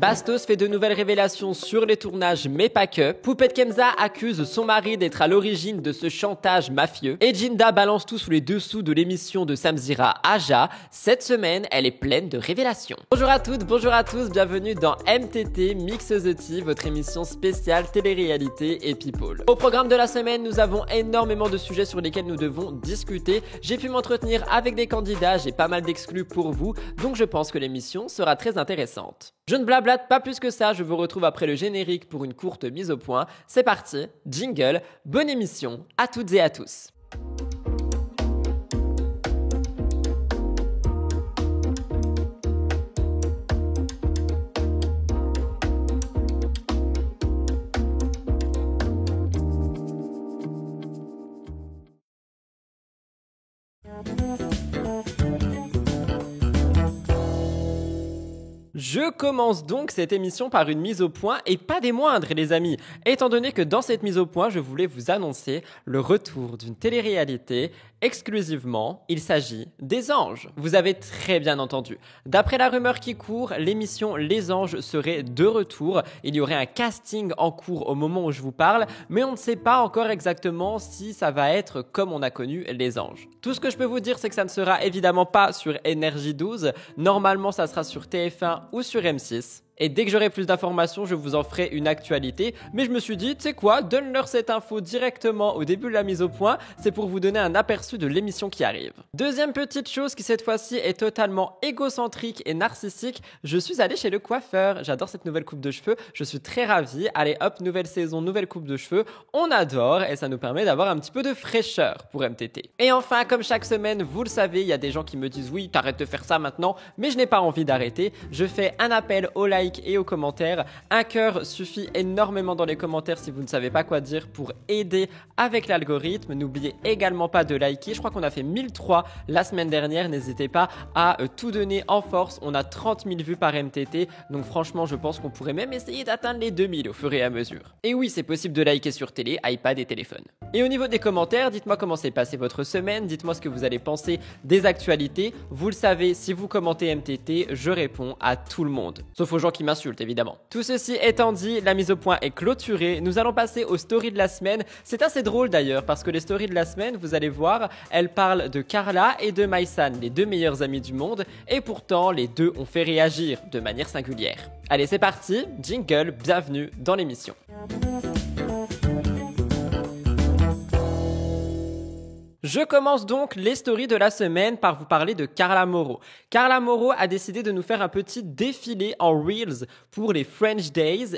Bastos fait de nouvelles révélations sur les tournages, mais pas que. Poupette Kenza accuse son mari d'être à l'origine de ce chantage mafieux. Et Jinda balance tout sous les dessous de l'émission de Samzira Aja. Cette semaine, elle est pleine de révélations. Bonjour à toutes, bonjour à tous, bienvenue dans MTT Mix the Tea, votre émission spéciale télé-réalité et people. Au programme de la semaine, nous avons énormément de sujets sur lesquels nous devons discuter. J'ai pu m'entretenir avec des candidats, j'ai pas mal d'exclus pour vous, donc je pense que l'émission sera très intéressante. Je ne blablate pas plus que ça, je vous retrouve après le générique pour une courte mise au point. C'est parti, jingle, bonne émission à toutes et à tous. Je commence donc cette émission par une mise au point et pas des moindres les amis, étant donné que dans cette mise au point, je voulais vous annoncer le retour d'une télé-réalité exclusivement, il s'agit des Anges. Vous avez très bien entendu. D'après la rumeur qui court, l'émission Les Anges serait de retour. Il y aurait un casting en cours au moment où je vous parle, mais on ne sait pas encore exactement si ça va être comme on a connu Les Anges. Tout ce que je peux vous dire, c'est que ça ne sera évidemment pas sur Énergie 12. Normalement, ça sera sur TF1 ou sur M6. Et dès que j'aurai plus d'informations, je vous en ferai une actualité. Mais je me suis dit, tu sais quoi, donne-leur cette info directement au début de la mise au point. C'est pour vous donner un aperçu de l'émission qui arrive. Deuxième petite chose qui cette fois-ci est totalement égocentrique et narcissique, je suis allé chez le coiffeur. J'adore cette nouvelle coupe de cheveux, je suis très ravi. Allez hop, nouvelle saison, nouvelle coupe de cheveux. On adore et ça nous permet d'avoir un petit peu de fraîcheur pour MTT. Et enfin, comme chaque semaine, vous le savez, il y a des gens qui me disent oui, t'arrêtes de faire ça maintenant, mais je n'ai pas envie d'arrêter. Je fais un appel au like et aux commentaires. Un cœur suffit énormément dans les commentaires si vous ne savez pas quoi dire pour aider avec l'algorithme. N'oubliez également pas de liker. Je crois qu'on a fait 1003 la semaine dernière. N'hésitez pas à tout donner en force. On a 30 000 vues par MTT. Donc franchement, je pense qu'on pourrait même essayer d'atteindre les 2000 au fur et à mesure. Et oui, c'est possible de liker sur télé, iPad et téléphone. Et au niveau des commentaires, dites-moi comment s'est passée votre semaine. Dites-moi ce que vous allez penser des actualités. Vous le savez, si vous commentez MTT, je réponds à tout le monde. Sauf aux gens qui m'insultent évidemment. Tout ceci étant dit, la mise au point est clôturée. Nous allons passer aux stories de la semaine. C'est assez drôle d'ailleurs parce que les stories de la semaine, vous allez voir, elles parlent de Carla et de Maïsan, les deux meilleurs amis du monde. Et pourtant, les deux ont fait réagir de manière singulière. Allez, c'est parti. Jingle, bienvenue dans l'émission. Je commence donc les stories de la semaine par vous parler de Carla Mauro. Carla Mauro a décidé de nous faire un petit défilé en Reels pour les French Days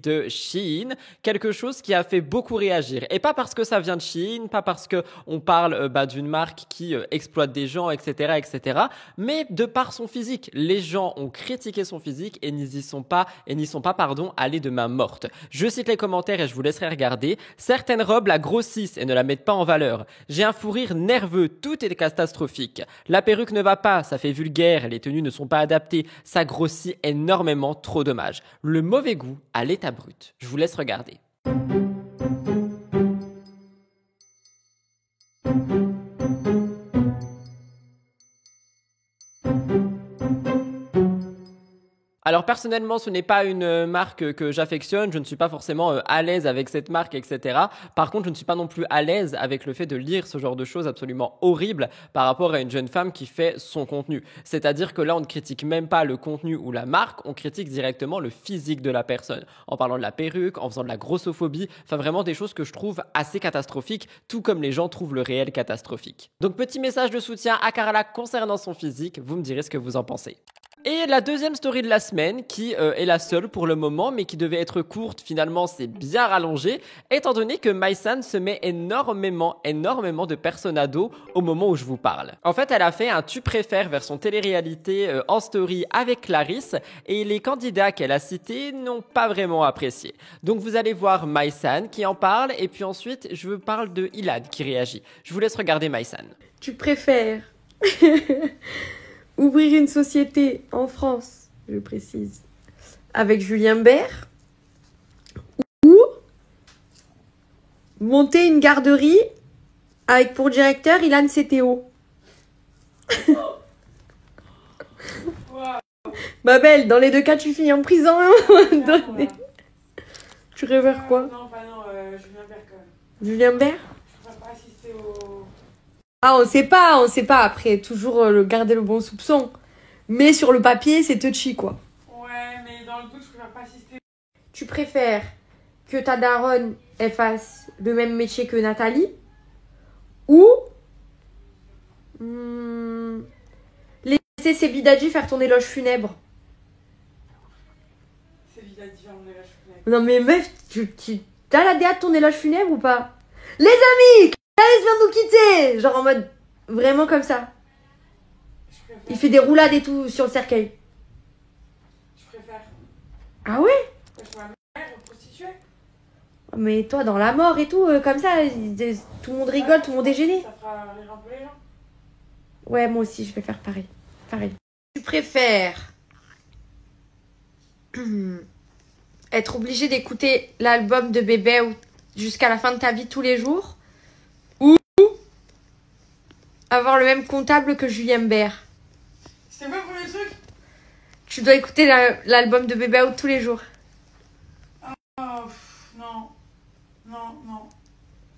de Shein, quelque chose qui a fait beaucoup réagir. Et pas parce que ça vient de Shein, pas parce que on parle d'une marque qui exploite des gens, etc., mais de par son physique. Les gens ont critiqué son physique et n'y sont pas, allés de main morte. Je cite les commentaires et je vous laisserai regarder. Certaines robes la grossissent et ne la mettent pas en valeur. J'ai un fou rire nerveux, tout est catastrophique. La perruque ne va pas, ça fait vulgaire, les tenues ne sont pas adaptées, ça grossit énormément, trop dommage. Le mauvais goût à l'état brut. Je vous laisse regarder. Alors personnellement, ce n'est pas une marque que j'affectionne, je ne suis pas forcément à l'aise avec cette marque, etc. Par contre, je ne suis pas non plus à l'aise avec le fait de lire ce genre de choses absolument horribles par rapport à une jeune femme qui fait son contenu. C'est-à-dire que là, on ne critique même pas le contenu ou la marque, on critique directement le physique de la personne. En parlant de la perruque, en faisant de la grossophobie, enfin vraiment des choses que je trouve assez catastrophiques, tout comme les gens trouvent le réel catastrophique. Donc petit message de soutien à Carla concernant son physique, vous me direz ce que vous en pensez. Et la deuxième story de la semaine, qui est la seule pour le moment, mais qui devait être courte, finalement c'est bien rallongé, étant donné que Maïsan se met énormément de personnes à dos au moment où je vous parle. En fait, elle a fait un tu préfères vers son télé-réalité en story avec Clarisse, et les candidats qu'elle a cités n'ont pas vraiment apprécié. Donc vous allez voir Maïsan qui en parle, et puis ensuite je vous parle de Ilad qui réagit. Je vous laisse regarder Maïsan. Tu préfères ouvrir une société en France, je précise, avec Julien Bert, ou monter une garderie avec pour directeur Ilan CTO. Ma belle, dans les deux cas, tu finis en prison. Voilà. Tu préfères quoi? Non, pas non, Julien Bert quand même. Julien Bert? Je préfère pas assister au... Ah, on sait pas. Après, toujours garder le bon soupçon. Mais sur le papier, c'est touchy, quoi. Ouais, mais dans le doute, je préfère pas assister. Tu préfères que ta daronne, elle fasse le même métier que Nathalie? Ou laisser ses bidadis faire ton éloge funèbre? C'est vite à dire, on est là, je suis Non mais meuf, t'as la DA de ton éloge funèbre ou pas? Les amis, Clarisse vient de nous quitter. Genre en mode, vraiment comme ça. Je préfère. Il fait des roulades et tout sur le cercueil. Je préfère. Ah ouais? Je suis ma mère, prostituée. Mais toi, dans la mort et tout, comme ça, tout le monde rigole, tout le monde est gêné. Ça fera rire un peu les gens. Ouais, moi aussi, je vais faire pareil. Pareil. Tu préfères être obligé d'écouter l'album de Bébé jusqu'à la fin de ta vie tous les jours ou avoir le même comptable que Julien Bert? C'était quoi le premier truc? Tu dois écouter l'album de Bébé tous les jours. Oh, non. Non.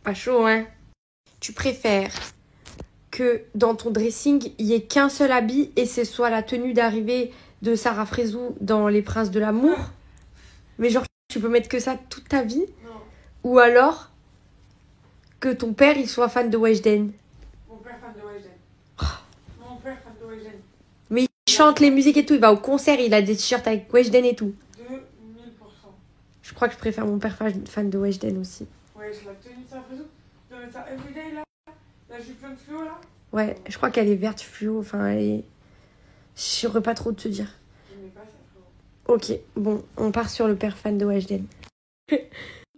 Pas chaud, hein? Tu préfères que dans ton dressing, il n'y ait qu'un seul habit et ce soit la tenue d'arrivée de Sarah Frézou dans Les Princes de l'amour? Mais genre, tu peux mettre que ça toute ta vie? Non. Ou alors que ton père, il soit fan de Weshden? Mon père fan de Weshden. Mon père fan de Weshden. Mais il chante les musiques et tout, il va au concert, il a des t-shirts avec Weshden et tout. 2000%. Je crois que je préfère mon père fan de Weshden aussi. Ouais, je la tenue de ça après tout. Tu dois mettre ça everyday là. La jupe pleine de fluo là. Ouais, je crois qu'elle est verte fluo, enfin elle est... Je saurais pas trop te dire. Je n'ai pas ça, frérot. Ok, bon, on part sur le père fan de Weshden.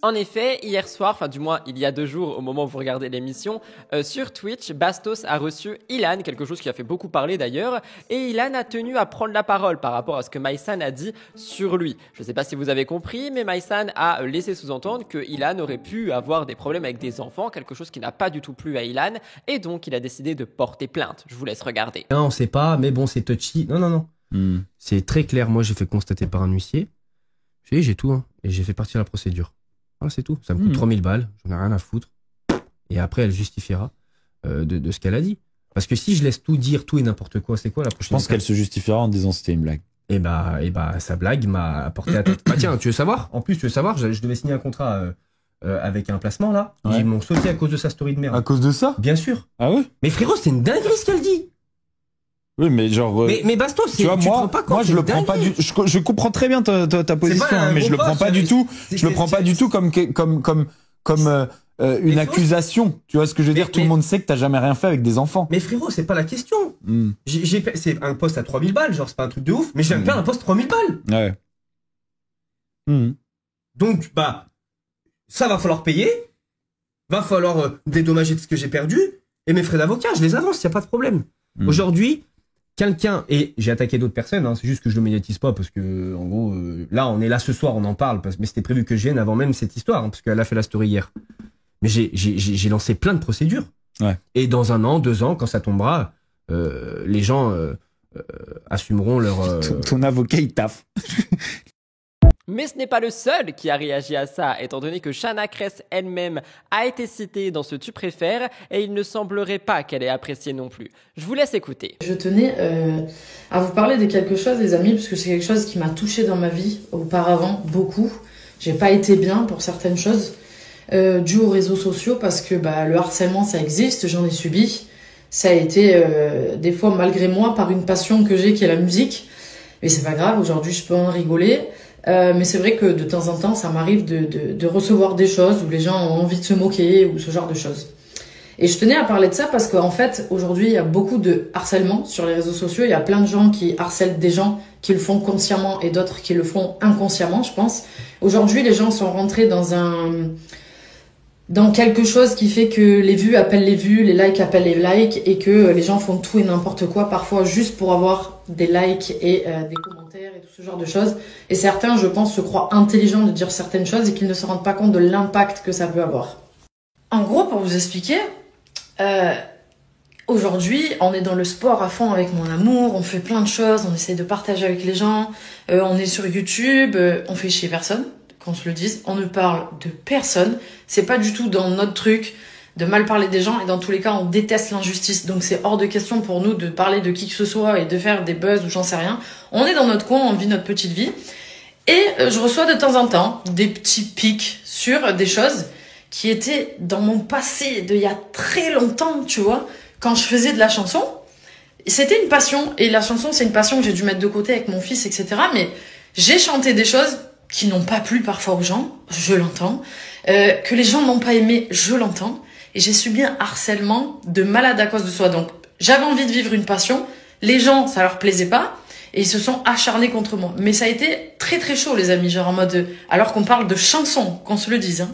En effet, hier soir, enfin du moins il y a 2 jours au moment où vous regardez l'émission, sur Twitch, Bastos a reçu Ilan, quelque chose qui a fait beaucoup parler d'ailleurs, et Ilan a tenu à prendre la parole par rapport à ce que Maïsan a dit sur lui. Je ne sais pas si vous avez compris, mais Maïsan a laissé sous-entendre que Ilan aurait pu avoir des problèmes avec des enfants, quelque chose qui n'a pas du tout plu à Ilan, et donc il a décidé de porter plainte. Je vous laisse regarder. Non, on sait pas, mais bon, c'est touchy. Non. C'est très clair. Moi, j'ai fait constater par un huissier. J'ai tout, hein. Et j'ai fait partir la procédure. Voilà, c'est tout. Ça me coûte 3000 balles. J'en ai rien à foutre. Et après, elle justifiera de ce qu'elle a dit. Parce que si je laisse tout dire, tout et n'importe quoi, c'est quoi la prochaine Je pense étape? qu'elle se justifiera en disant c'était une blague. Et bah, sa blague m'a apporté à tête. Bah tiens, tu veux savoir? En plus, tu veux savoir, je devais signer un contrat avec un placement là. Ouais. Ils m'ont sauté à cause de sa story de merde. À cause de ça? Bien sûr. Ah ouais? Mais frérot, c'est une dinguerie ce qu'elle dit. Oui, mais genre. Mais Bastos, tu vois, prends pas moi, je le prends pas du. Je comprends très bien ta position, pas un hein, mais je le gros prends poste, pas du tout. Je le prends pas du tout comme une Mais accusation. Tu vois ce que je veux dire? Tout le mais- monde sait que t'as jamais rien fait avec des enfants. Mais frérot, c'est pas la question. Hmm. C'est un poste à 3000 balles, genre c'est pas un truc de ouf, mais j'aime pas un poste 3000 balles. Ouais. Hmm. Donc, bah, ça va falloir payer, va falloir dédommager de ce que j'ai perdu, et mes frais d'avocat, je les avance, y a pas de problème. Aujourd'hui, quelqu'un, et j'ai attaqué d'autres personnes, hein, c'est juste que je le médiatise pas, parce que, en gros, là, on est là ce soir, on en parle, mais c'était prévu que je vienne avant même cette histoire, hein, parce qu'elle a fait la story hier. Mais j'ai lancé plein de procédures. Ouais. Et dans 1 an, 2 ans, quand ça tombera, les gens assumeront leur... Ton avocat, il taffe. Mais ce n'est pas le seul qui a réagi à ça, étant donné que Chana Cress elle-même a été citée dans ce Tu préfères, et il ne semblerait pas qu'elle ait apprécié non plus. Je vous laisse écouter. Je tenais à vous parler de quelque chose, les amis, parce que c'est quelque chose qui m'a touchée dans ma vie auparavant, beaucoup. J'ai pas été bien pour certaines choses, dues aux réseaux sociaux, parce que le harcèlement, ça existe, j'en ai subi. Ça a été, des fois, malgré moi, par une passion que j'ai, qui est la musique. Mais c'est pas grave, aujourd'hui, je peux en rigoler. Mais c'est vrai que de temps en temps, ça m'arrive de recevoir des choses où les gens ont envie de se moquer ou ce genre de choses. Et je tenais à parler de ça parce qu'en fait, aujourd'hui, il y a beaucoup de harcèlement sur les réseaux sociaux. Il y a plein de gens qui harcèlent des gens qui le font consciemment et d'autres qui le font inconsciemment, je pense. Aujourd'hui, les gens sont rentrés dans quelque chose qui fait que les vues appellent les vues, les likes appellent les likes, et que les gens font tout et n'importe quoi, parfois juste pour avoir des likes et des commentaires et tout ce genre de choses. Et certains, je pense, se croient intelligents de dire certaines choses et qu'ils ne se rendent pas compte de l'impact que ça peut avoir. En gros, pour vous expliquer, Aujourd'hui, on est dans le sport à fond avec mon amour, on fait plein de choses, on essaie de partager avec les gens, on est sur YouTube, on fait chier personne, qu'on se le dise, on ne parle de personne, c'est pas du tout dans notre truc de mal parler des gens, et dans tous les cas, on déteste l'injustice, donc c'est hors de question pour nous de parler de qui que ce soit et de faire des buzz ou j'en sais rien. On est dans notre coin, on vit notre petite vie, et je reçois de temps en temps des petits pics sur des choses qui étaient dans mon passé d'il y a très longtemps, tu vois, quand je faisais de la chanson. C'était une passion, et la chanson, c'est une passion que j'ai dû mettre de côté avec mon fils, etc. Mais j'ai chanté des choses qui n'ont pas plu parfois aux gens, je l'entends, que les gens n'ont pas aimé, je l'entends, et j'ai subi un harcèlement de malade à cause de soi. Donc, j'avais envie de vivre une passion, les gens, ça leur plaisait pas, et ils se sont acharnés contre moi. Mais ça a été très très chaud, les amis, genre en mode, alors qu'on parle de chansons, qu'on se le dise, hein.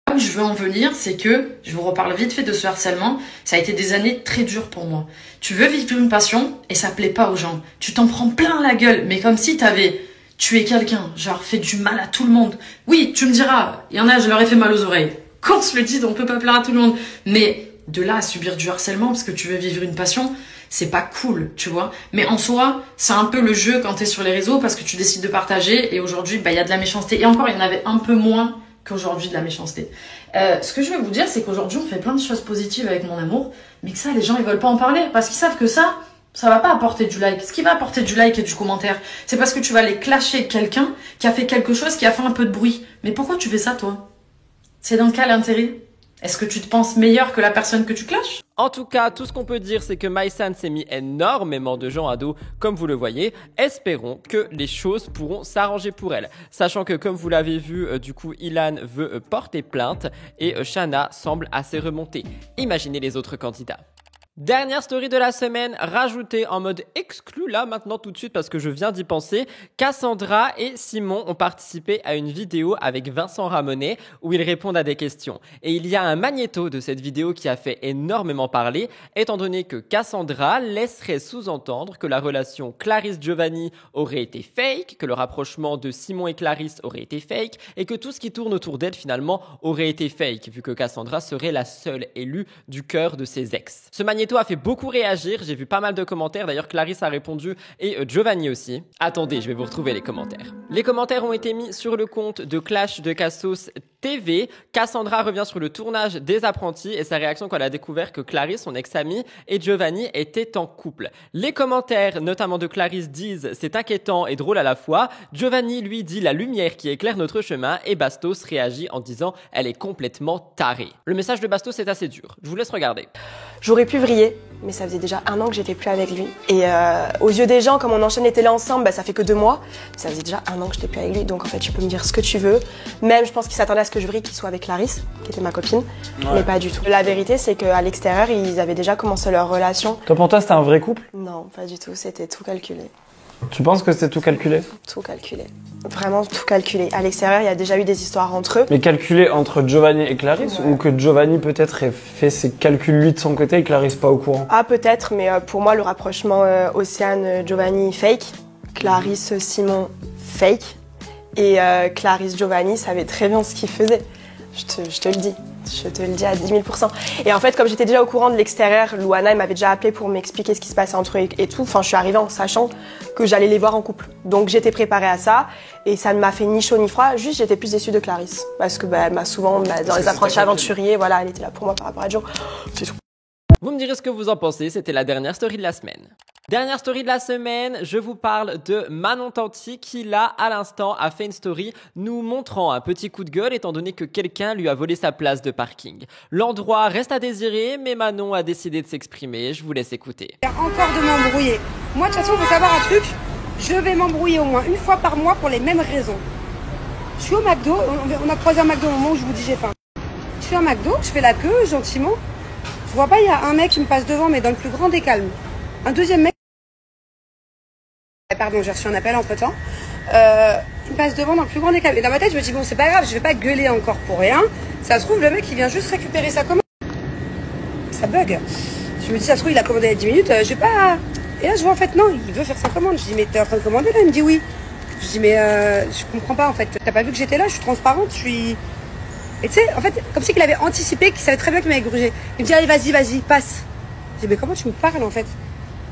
Là où je veux en venir, c'est que, je vous reparle vite fait de ce harcèlement, ça a été des années très dures pour moi. Tu veux vivre une passion, et ça plaît pas aux gens. Tu t'en prends plein la gueule, mais comme si t'avais tué quelqu'un, genre fait du mal à tout le monde. Oui, tu me diras, il y en a, je leur ai fait mal aux oreilles. Qu'on se le dise, on peut pas plaire à tout le monde. Mais de là à subir du harcèlement parce que tu veux vivre une passion, c'est pas cool, tu vois. Mais en soi, c'est un peu le jeu quand t'es sur les réseaux parce que tu décides de partager, et aujourd'hui, bah, il y a de la méchanceté. Et encore, il y en avait un peu moins qu'aujourd'hui de la méchanceté. Ce que je veux vous dire, c'est qu'aujourd'hui, on fait plein de choses positives avec mon amour, mais que ça, les gens, ils veulent pas en parler parce qu'ils savent que ça va pas apporter du like. Ce qui va apporter du like et du commentaire, c'est parce que tu vas aller clasher quelqu'un qui a fait quelque chose, qui a fait un peu de bruit. Mais pourquoi tu fais ça, toi? C'est dans quel intérêt? Est-ce que tu te penses meilleur que la personne que tu clashes? En tout cas, tout ce qu'on peut dire, c'est que Maïsan s'est mis énormément de gens à dos, comme vous le voyez. Espérons que les choses pourront s'arranger pour elle. Sachant que, comme vous l'avez vu, du coup, Ilan veut porter plainte et Shana semble assez remontée. Imaginez les autres candidats. Dernière story de la semaine, rajoutée en mode exclu là maintenant tout de suite parce que je viens d'y penser. Cassandra et Simon ont participé à une vidéo avec Vincent Ramonet où ils répondent à des questions. Et il y a un magnéto de cette vidéo qui a fait énormément parler, étant donné que Cassandra laisserait sous-entendre que la relation Clarisse-Giovanni aurait été fake, que le rapprochement de Simon et Clarisse aurait été fake, et que tout ce qui tourne autour d'elle finalement aurait été fake, vu que Cassandra serait la seule élue du cœur de ses ex. Ce magnéto a fait beaucoup réagir, j'ai vu pas mal de commentaires, d'ailleurs Clarisse a répondu et Giovanni aussi. Attendez, je vais vous retrouver les commentaires. Les commentaires ont été mis sur le compte de Clash de Cassos TV. Cassandra revient sur le tournage des Apprentis et sa réaction quand elle a découvert que Clarisse, son ex-amie, et Giovanni étaient en couple. Les commentaires, notamment de Clarisse, disent « c'est inquiétant et drôle à la fois ». Giovanni, lui, dit « la lumière qui éclaire notre chemin » et Bastos réagit en disant « elle est complètement tarée ». Le message de Bastos est assez dur. Je vous laisse regarder. J'aurais pu vriller, mais ça faisait déjà 1 an que j'étais plus avec lui. Et aux yeux des gens, comme on enchaîne les télés ensemble, bah, ça fait que 2 mois. Ça faisait déjà 1 an que j'étais plus avec lui, donc en fait tu peux me dire ce que tu veux. Même je pense qu'il s'attendait à ce que je vrille qu'il soit avec Clarisse, qui était ma copine, mais pas du tout. La vérité c'est qu'à l'extérieur, ils avaient déjà commencé leur relation. Toi pour toi c'était un vrai couple? Non, pas du tout, c'était tout calculé. Tu penses que c'était tout calculé? Tout calculé. Vraiment tout calculé. À l'extérieur, il y a déjà eu des histoires entre eux. Mais calculé entre Giovanni et Clarisse, ou que Giovanni peut-être ait fait ses calculs lui de son côté et Clarisse pas au courant? Ah peut-être, mais pour moi le rapprochement Océane-Giovanni fake, Clarisse-Simon fake, et Clarisse-Giovanni savait très bien ce qu'il faisait. Je te le dis. Je te le dis à 10 000 %. Et en fait, comme j'étais déjà au courant de l'extérieur, Louana, elle m'avait déjà appelé pour m'expliquer ce qui se passait entre eux et tout. Enfin, je suis arrivée en sachant que j'allais les voir en couple. Donc, j'étais préparée à ça. Et ça ne m'a fait ni chaud ni froid. Juste, j'étais plus déçue de Clarisse. Parce que, elle m'a souvent, dans les apprentis aventuriers, voilà, elle était là pour moi par rapport à Joe. C'est tout. Vous me direz ce que vous en pensez, c'était la dernière story de la semaine. Dernière story de la semaine, je vous parle de Manon Tanti qui là, à l'instant, a fait une story nous montrant un petit coup de gueule étant donné que quelqu'un lui a volé sa place de parking. L'endroit reste à désirer, mais Manon a décidé de s'exprimer, je vous laisse écouter. Encore de m'embrouiller. Moi, de toute façon, il faut savoir un truc, je vais m'embrouiller au moins 1 fois par mois pour les mêmes raisons. Je suis au McDo, on a croisé un McDo au moment où je vous dis j'ai faim. Je suis au McDo, je fais la queue gentiment. Je vois pas, il y a un mec qui me passe devant, mais dans le plus grand des calmes. Un deuxième mec. Pardon, j'ai reçu un appel entre temps. Il me passe devant dans le plus grand des calmes. Et dans ma tête, je me dis, bon, c'est pas grave, je vais pas gueuler encore pour rien. Ça se trouve, le mec, il vient juste récupérer sa commande. Ça bug. Je me dis, ça se trouve, il a commandé il y a 10 minutes, je vais pas. Et là, je vois en fait, non, il veut faire sa commande. Je dis, mais t'es en train de commander là? Il me dit oui. Je dis, mais je comprends pas en fait. T'as pas vu que j'étais là? Je suis transparente, je suis. Et tu sais, en fait, comme si qu'il avait anticipé, qu'il savait très bien qu'il m'avait grugé. Il me dit, allez, vas-y, passe. Je dis, mais comment tu me parles en fait?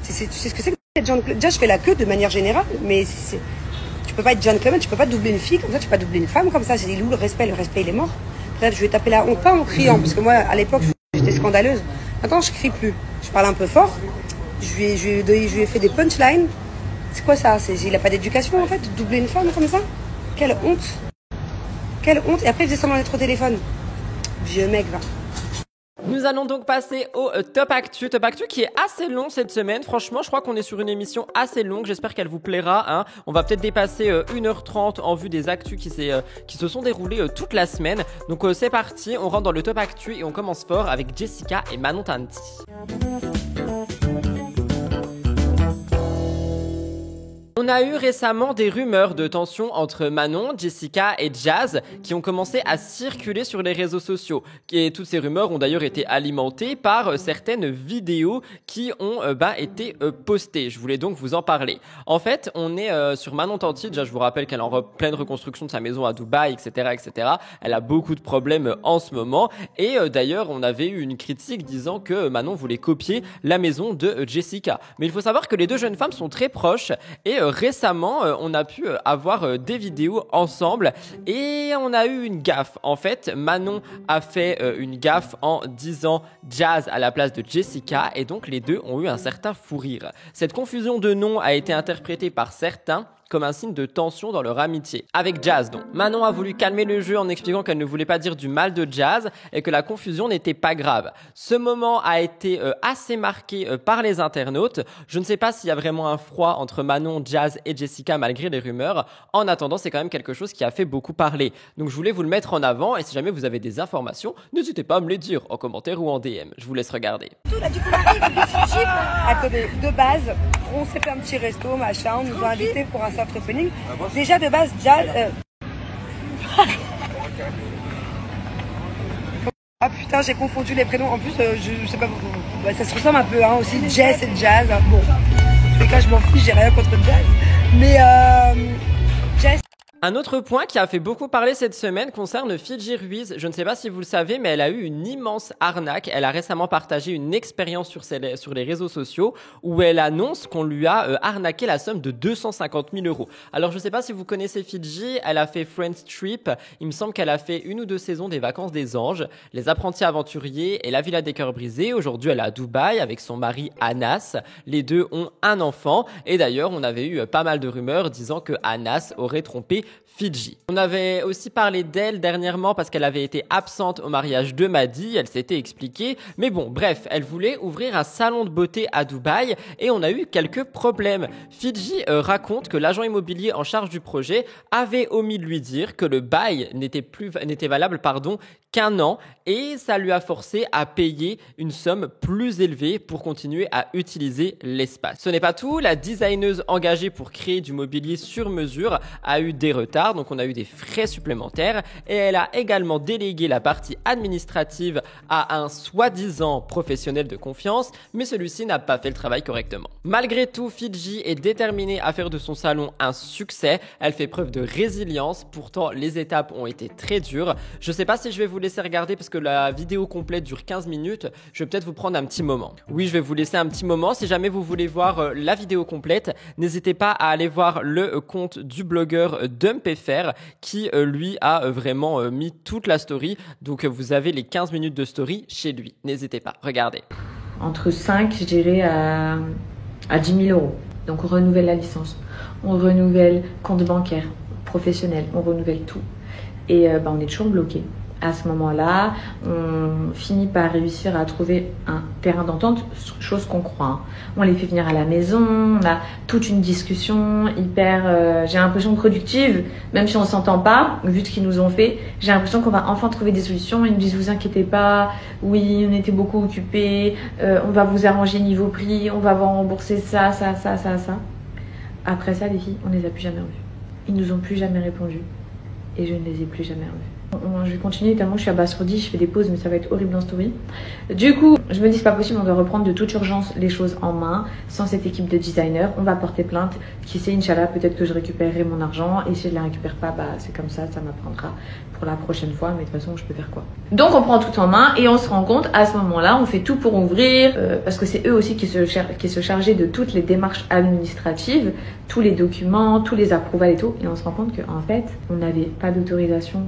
Tu sais ce que c'est que être gentleman? Déjà, je fais la queue de manière générale, mais tu peux pas être gentleman, tu peux pas doubler une fille comme ça, tu peux pas doubler une femme comme ça. J'ai dit, Lou, le respect il est mort. Peut-être je vais taper la honte, pas en criant, parce que moi, à l'époque, j'étais scandaleuse. Maintenant, je crie plus. Je parle un peu fort. Je lui ai fait des punchlines. C'est quoi ça? Il a pas d'éducation en fait, doubler une femme comme ça? Quelle honte! Quelle honte! Et après, il faisait semblant d'être au téléphone. Vieux mec, va. Nous allons donc passer au Top Actu. Top Actu qui est assez long cette semaine. Franchement, je crois qu'on est sur une émission assez longue. J'espère qu'elle vous plaira. Hein. On va peut-être dépasser 1h30 en vue des actus qui se sont déroulés toute la semaine. Donc c'est parti, on rentre dans le Top Actu et on commence fort avec Jessica et Manon Tanti. On a eu récemment des rumeurs de tension entre Manon, Jessica et Jazz qui ont commencé à circuler sur les réseaux sociaux. Et toutes ces rumeurs ont d'ailleurs été alimentées par certaines vidéos qui ont été postées. Je voulais donc vous en parler. En fait, on est sur Manon Tanti. Déjà, je vous rappelle qu'elle est en pleine reconstruction de sa maison à Dubaï, etc., etc. Elle a beaucoup de problèmes en ce moment. Et d'ailleurs, on avait eu une critique disant que Manon voulait copier la maison de Jessica. Mais il faut savoir que les deux jeunes femmes sont très proches et récemment, on a pu avoir des vidéos ensemble et on a eu une gaffe. En fait, Manon a fait une gaffe en disant Jazz à la place de Jessica et donc les deux ont eu un certain fou rire. Cette confusion de noms a été interprétée par certains comme un signe de tension dans leur amitié. Avec Jazz donc. Manon a voulu calmer le jeu en expliquant qu'elle ne voulait pas dire du mal de Jazz et que la confusion n'était pas grave. Ce moment a été assez marqué par les internautes. Je ne sais pas s'il y a vraiment un froid entre Manon, Jazz et Jessica malgré les rumeurs. En attendant, c'est quand même quelque chose qui a fait beaucoup parler. Donc je voulais vous le mettre en avant et si jamais vous avez des informations, n'hésitez pas à me les dire en commentaire ou en DM. Je vous laisse regarder. Tout là, du coup, à côté de base, on s'est fait un petit resto, machin, on nous a invités pour un soft opening. Déjà de base, Jazz. Ah putain, j'ai confondu les prénoms. En plus, je sais pas, ça se ressemble un peu hein, aussi, Jess et Jazz. Bon, en tous les cas, je m'en fiche, j'ai rien contre Jazz. Mais Jess. Un autre point qui a fait beaucoup parler cette semaine concerne Fidji Ruiz. Je ne sais pas si vous le savez, mais elle a eu une immense arnaque. Elle a récemment partagé une expérience sur les réseaux sociaux où elle annonce qu'on lui a arnaqué la somme de 250 000 €. Alors, je ne sais pas si vous connaissez Fidji. Elle a fait Friends Trip. Il me semble qu'elle a fait 1 ou 2 saisons des Vacances des Anges, Les Apprentis Aventuriers et La Villa des Cœurs Brisés. Aujourd'hui, elle est à Dubaï avec son mari Anas. Les deux ont un enfant. Et d'ailleurs, on avait eu pas mal de rumeurs disant que Anas aurait trompé Fidji. On avait aussi parlé d'elle dernièrement parce qu'elle avait été absente au mariage de Madi, elle s'était expliquée, mais bon, bref, elle voulait ouvrir un salon de beauté à Dubaï et on a eu quelques problèmes. Fidji raconte que l'agent immobilier en charge du projet avait omis de lui dire que le bail n'était valable qu'1 an et ça lui a forcé à payer une somme plus élevée pour continuer à utiliser l'espace. Ce n'est pas tout, la designeuse engagée pour créer du mobilier sur mesure a eu des retards, donc on a eu des frais supplémentaires et elle a également délégué la partie administrative à un soi-disant professionnel de confiance, mais celui-ci n'a pas fait le travail correctement. Malgré tout, Fidji est déterminée à faire de son salon un succès, elle fait preuve de résilience, pourtant les étapes ont été très dures. Je sais pas si je vais vous laisser regarder parce que la vidéo complète dure 15 minutes, je vais peut-être vous prendre un petit moment. Oui, je vais vous laisser un petit moment, si jamais vous voulez voir la vidéo complète, n'hésitez pas à aller voir le compte du blogueur DumpFR qui lui a vraiment mis toute la story, donc vous avez les 15 minutes de story chez lui, n'hésitez pas, regardez. Entre 5, je dirais, à 10 000 €. Donc on renouvelle la licence, on renouvelle compte bancaire, professionnel, on renouvelle tout. Et on est toujours bloqué. À ce moment-là, on finit par réussir à trouver un terrain d'entente, chose qu'on croit. Hein. On les fait venir à la maison, on a toute une discussion hyper, j'ai l'impression productive, même si on ne s'entend pas, vu ce qu'ils nous ont fait, j'ai l'impression qu'on va enfin trouver des solutions. Ils nous disent, vous inquiétez pas, oui, on était beaucoup occupés, on va vous arranger niveau prix, on va vous rembourser ça. Après ça, les filles, on ne les a plus jamais revues. Ils nous ont plus jamais répondu et je ne les ai plus jamais revues. Je vais continuer tellement je suis abasourdie, je fais des pauses mais ça va être horrible en story. Du coup, je me dis c'est pas possible, on doit reprendre de toute urgence les choses en main sans cette équipe de designers. On va porter plainte. Qui sait, Inch'Allah, peut-être que je récupérerai mon argent et si je ne la récupère pas, bah c'est comme ça m'apprendra pour la prochaine fois. Mais de toute façon, je peux faire quoi? Donc on prend tout en main et on se rend compte à ce moment-là, on fait tout pour ouvrir parce que c'est eux aussi qui se chargeaient de toutes les démarches administratives, tous les documents, tous les approvals et tout. Et on se rend compte qu'en fait, on n'avait pas d'autorisation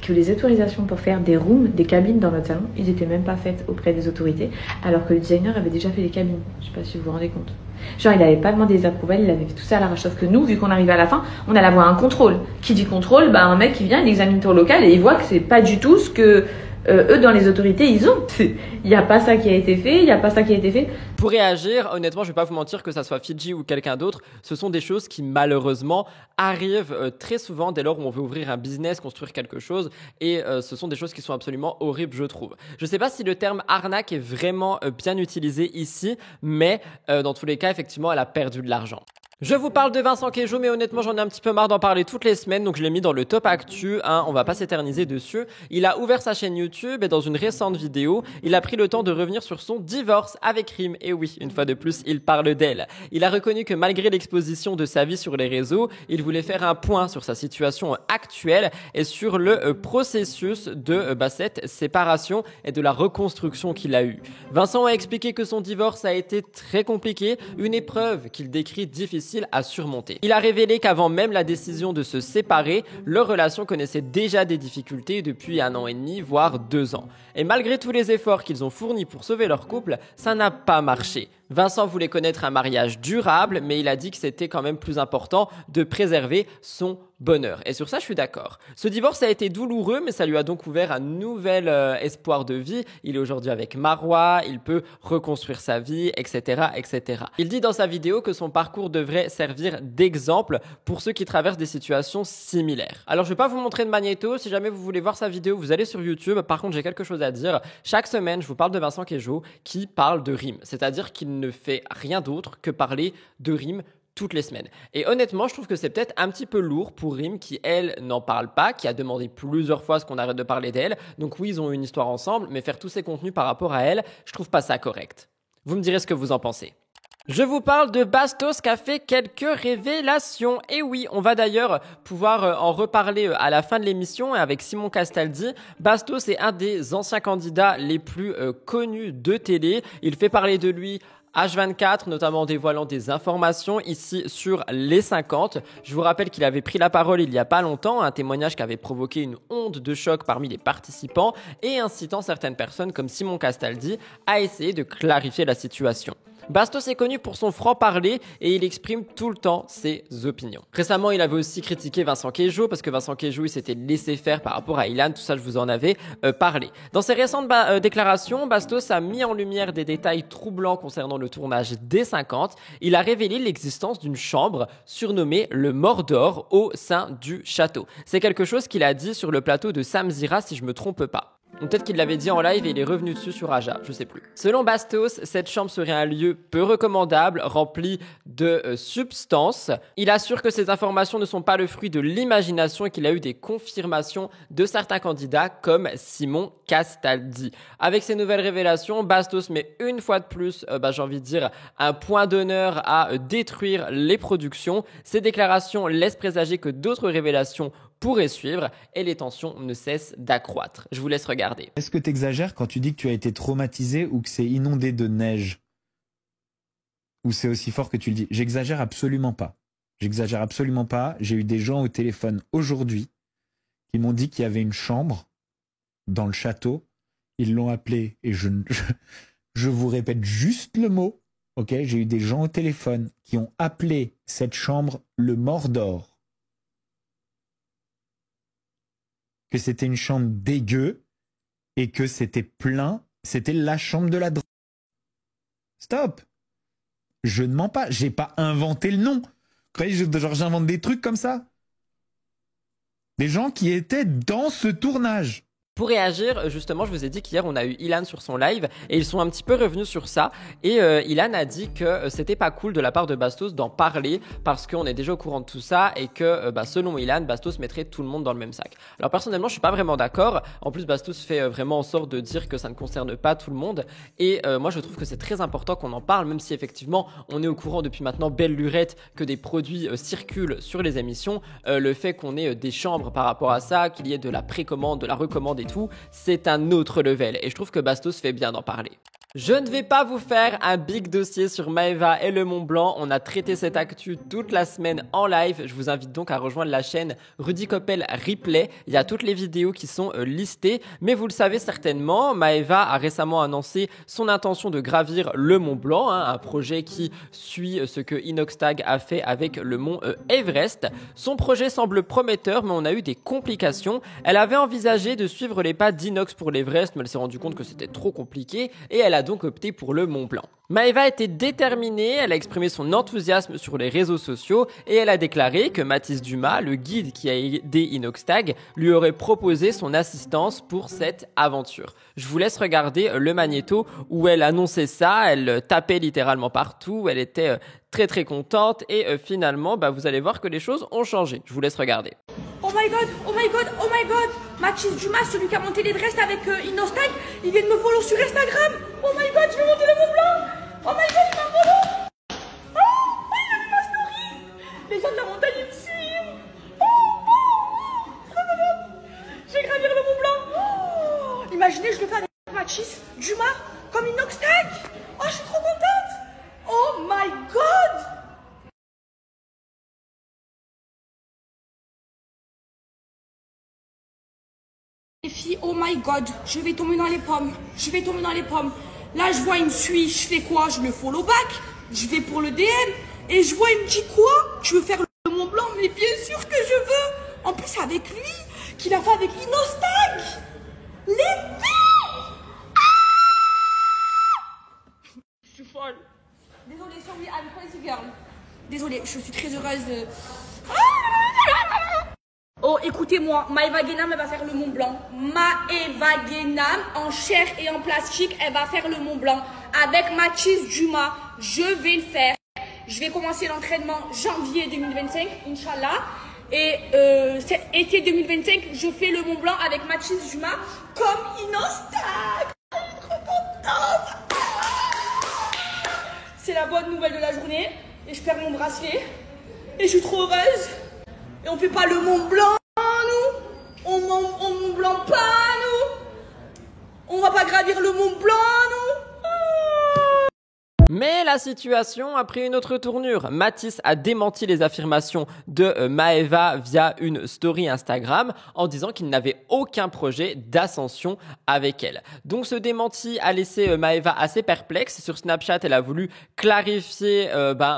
que les autorisations pour faire des rooms, des cabines dans notre salon, ils n'étaient même pas faites auprès des autorités, alors que le designer avait déjà fait les cabines. Je sais pas si vous vous rendez compte. Genre, il n'avait pas demandé des approvals, il avait fait tout ça à l'arrache. Sauf que nous, vu qu'on arrivait à la fin, on allait avoir un contrôle. Qui dit contrôle, bah un mec qui vient, il examine ton local et il voit que c'est pas du tout ce que eux, dans les autorités, ils ont. Il n'y a pas ça qui a été fait, il n'y a pas ça qui a été fait. Pour réagir, honnêtement, je vais pas vous mentir que ça soit Fidji ou quelqu'un d'autre, ce sont des choses qui malheureusement arrivent très souvent dès lors où on veut ouvrir un business, construire quelque chose, et ce sont des choses qui sont absolument horribles, je trouve. Je sais pas si le terme arnaque est vraiment bien utilisé ici, mais dans tous les cas, effectivement, elle a perdu de l'argent. Je vous parle de Vincent Queijo, mais honnêtement, j'en ai un petit peu marre d'en parler toutes les semaines, donc je l'ai mis dans le top actu, hein, on va pas s'éterniser dessus. Il a ouvert sa chaîne YouTube et dans une récente vidéo, il a pris le temps de revenir sur son divorce avec Rim. Et oui, une fois de plus, il parle d'elle. Il a reconnu que malgré l'exposition de sa vie sur les réseaux, il voulait faire un point sur sa situation actuelle et sur le processus de cette séparation et de la reconstruction qu'il a eue. Vincent a expliqué que son divorce a été très compliqué, une épreuve qu'il décrit difficile à surmonter. Il a révélé qu'avant même la décision de se séparer, leur relation connaissait déjà des difficultés depuis 1 an et demi, voire 2 ans. Et malgré tous les efforts qu'ils ont fournis pour sauver leur couple, ça n'a pas marché. Vincent voulait connaître un mariage durable, mais il a dit que c'était quand même plus important de préserver son bonheur. Et sur ça, je suis d'accord. Ce divorce a été douloureux, mais ça lui a donc ouvert un nouvel espoir de vie. Il est aujourd'hui avec Marwa, il peut reconstruire sa vie, etc., etc. Il dit dans sa vidéo que son parcours devrait servir d'exemple pour ceux qui traversent des situations similaires. Alors, je vais pas vous montrer de magnéto. Si jamais vous voulez voir sa vidéo, vous allez sur YouTube. Par contre, j'ai quelque chose à dire. Chaque semaine, je vous parle de Vincent Queijo qui parle de Rim. C'est-à-dire qu'il ne fait rien d'autre que parler de Rim toutes les semaines. Et honnêtement, je trouve que c'est peut-être un petit peu lourd pour Rim qui, elle, n'en parle pas, qui a demandé plusieurs fois ce qu'on arrête de parler d'elle. Donc oui, ils ont une histoire ensemble, mais faire tous ces contenus par rapport à elle, je trouve pas ça correct. Vous me direz ce que vous en pensez. Je vous parle de Bastos qui a fait quelques révélations. Et oui, on va d'ailleurs pouvoir en reparler à la fin de l'émission avec Simon Castaldi. Bastos est un des anciens candidats les plus connus de télé. Il fait parler de lui H24, notamment en dévoilant des informations ici sur les 50. Je vous rappelle qu'il avait pris la parole il y a pas longtemps, un témoignage qui avait provoqué une onde de choc parmi les participants et incitant certaines personnes comme Simon Castaldi à essayer de clarifier la situation. Bastos est connu pour son franc-parler et il exprime tout le temps ses opinions. Récemment, il avait aussi critiqué Vincent Queijo parce que Vincent Queijo, il s'était laissé faire par rapport à Ilan, tout ça je vous en avais parlé. Dans ses récentes déclarations, Bastos a mis en lumière des détails troublants concernant le tournage des 50. Il a révélé l'existence d'une chambre surnommée le Mordor au sein du château. C'est quelque chose qu'il a dit sur le plateau de Samzira si je me trompe pas. Peut-être qu'il l'avait dit en live et il est revenu dessus sur Aja, je sais plus. Selon Bastos, cette chambre serait un lieu peu recommandable, rempli de substances. Il assure que ces informations ne sont pas le fruit de l'imagination et qu'il a eu des confirmations de certains candidats comme Simon Castaldi. Avec ces nouvelles révélations, Bastos met une fois de plus, j'ai envie de dire, un point d'honneur à détruire les productions. Ces déclarations laissent présager que d'autres révélations pourraient suivre et les tensions ne cessent d'accroître. Je vous laisse regarder. Est-ce que tu exagères quand tu dis que tu as été traumatisé ou que c'est inondé de neige? Ou c'est aussi fort que tu le dis? J'exagère absolument pas. J'exagère absolument pas. J'ai eu des gens au téléphone aujourd'hui qui m'ont dit qu'il y avait une chambre dans le château. Ils l'ont appelée, et je vous répète juste le mot. Ok, j'ai eu des gens au téléphone qui ont appelé cette chambre le Mordor. Que c'était une chambre dégueu et que c'était plein, c'était la chambre de la drogue. Stop. Je ne mens pas, j'ai pas inventé le nom. Vous croyez genre j'invente des trucs comme ça? Des gens qui étaient dans ce tournage. Pour réagir, justement, je vous ai dit qu'hier on a eu Ilan sur son live et ils sont un petit peu revenus sur ça. Et Ilan a dit que c'était pas cool de la part de Bastos d'en parler parce qu'on est déjà au courant de tout ça et que selon Ilan, Bastos mettrait tout le monde dans le même sac. Alors personnellement, je suis pas vraiment d'accord. En plus, Bastos fait vraiment en sorte de dire que ça ne concerne pas tout le monde. Et moi, je trouve que c'est très important qu'on en parle, même si effectivement on est au courant depuis maintenant belle lurette que des produits circulent sur les émissions. Le fait qu'on ait des chambres par rapport à ça, qu'il y ait de la précommande, de la recommande et tout, c'est un autre level et je trouve que Bastos fait bien d'en parler. Je ne vais pas vous faire un big dossier sur Maëva et le Mont Blanc. On a traité cette actu toute la semaine en live. Je vous invite donc à rejoindre la chaîne Rudy Koppel Replay. Il y a toutes les vidéos qui sont listées. Mais vous le savez certainement, Maëva a récemment annoncé son intention de gravir le Mont Blanc, un projet qui suit ce que Inoxtag a fait avec le mont Everest. Son projet semble prometteur, mais on a eu des complications. Elle avait envisagé de suivre les pas d'Inox pour l'Everest, mais elle s'est rendue compte que c'était trop compliqué et elle a donc opté pour le Mont Blanc. Maëva était déterminée, elle a exprimé son enthousiasme sur les réseaux sociaux et elle a déclaré que Mathis Dumas, le guide qui a aidé Inoxtag, lui aurait proposé son assistance pour cette aventure. Je vous laisse regarder le magnéto où elle annonçait ça, elle tapait littéralement partout, elle était très très contente et finalement vous allez voir que les choses ont changé. Je vous laisse regarder. Oh my god, oh my god, oh my god. Mathis Dumas, celui qui a monté l'Everest avec Inoxtag, il vient de me follow sur Instagram. Oh my god, je vais monter le Mont Blanc. Oh my god, il m'a follow. Oh, il a vu ma story. Les gens de la montagne, ils me suivent. Trop malade. Je vais gravir le Mont Blanc. Imaginez, je le fais avec Mathis Dumas, comme Inoxtag. Oh, je suis trop contente. Oh my god. Les filles, oh my god, je vais tomber dans les pommes. Je vais tomber dans les pommes. Là, je vois, il me suit. Je fais quoi? Je le follow back. Je vais pour le DM. Et je vois, il me dit quoi? Tu veux faire le Mont Blanc? Mais bien sûr que je veux. En plus, avec lui, qu'il a fait avec Inoxtag. Les filles! Je suis folle. Désolée, sorry, I'm crazy girl. Désolée, je suis très heureuse. Oh, écoutez-moi, Maëva Guénam, elle va faire le Mont Blanc. Maëva Guénam, en chair et en plastique, elle va faire le Mont Blanc. Avec Mathis Dumas, je vais le faire. Je vais commencer l'entraînement janvier 2025, Inch'Allah. Et cet été 2025, je fais le Mont Blanc avec Mathis Dumas comme Inoxtag. Je suis trop contente. C'est la bonne nouvelle de la journée. Et je perds mon bracelet. Et je suis trop heureuse. Et on fait pas le Mont Blanc, nous. On Mont Blanc pas, nous. On va pas gravir le Mont Blanc, nous. Mais la situation a pris une autre tournure. Mathis a démenti les affirmations de Maëva via une story Instagram en disant qu'il n'avait aucun projet d'ascension avec elle. Donc ce démenti a laissé Maëva assez perplexe. Sur Snapchat, elle a voulu clarifier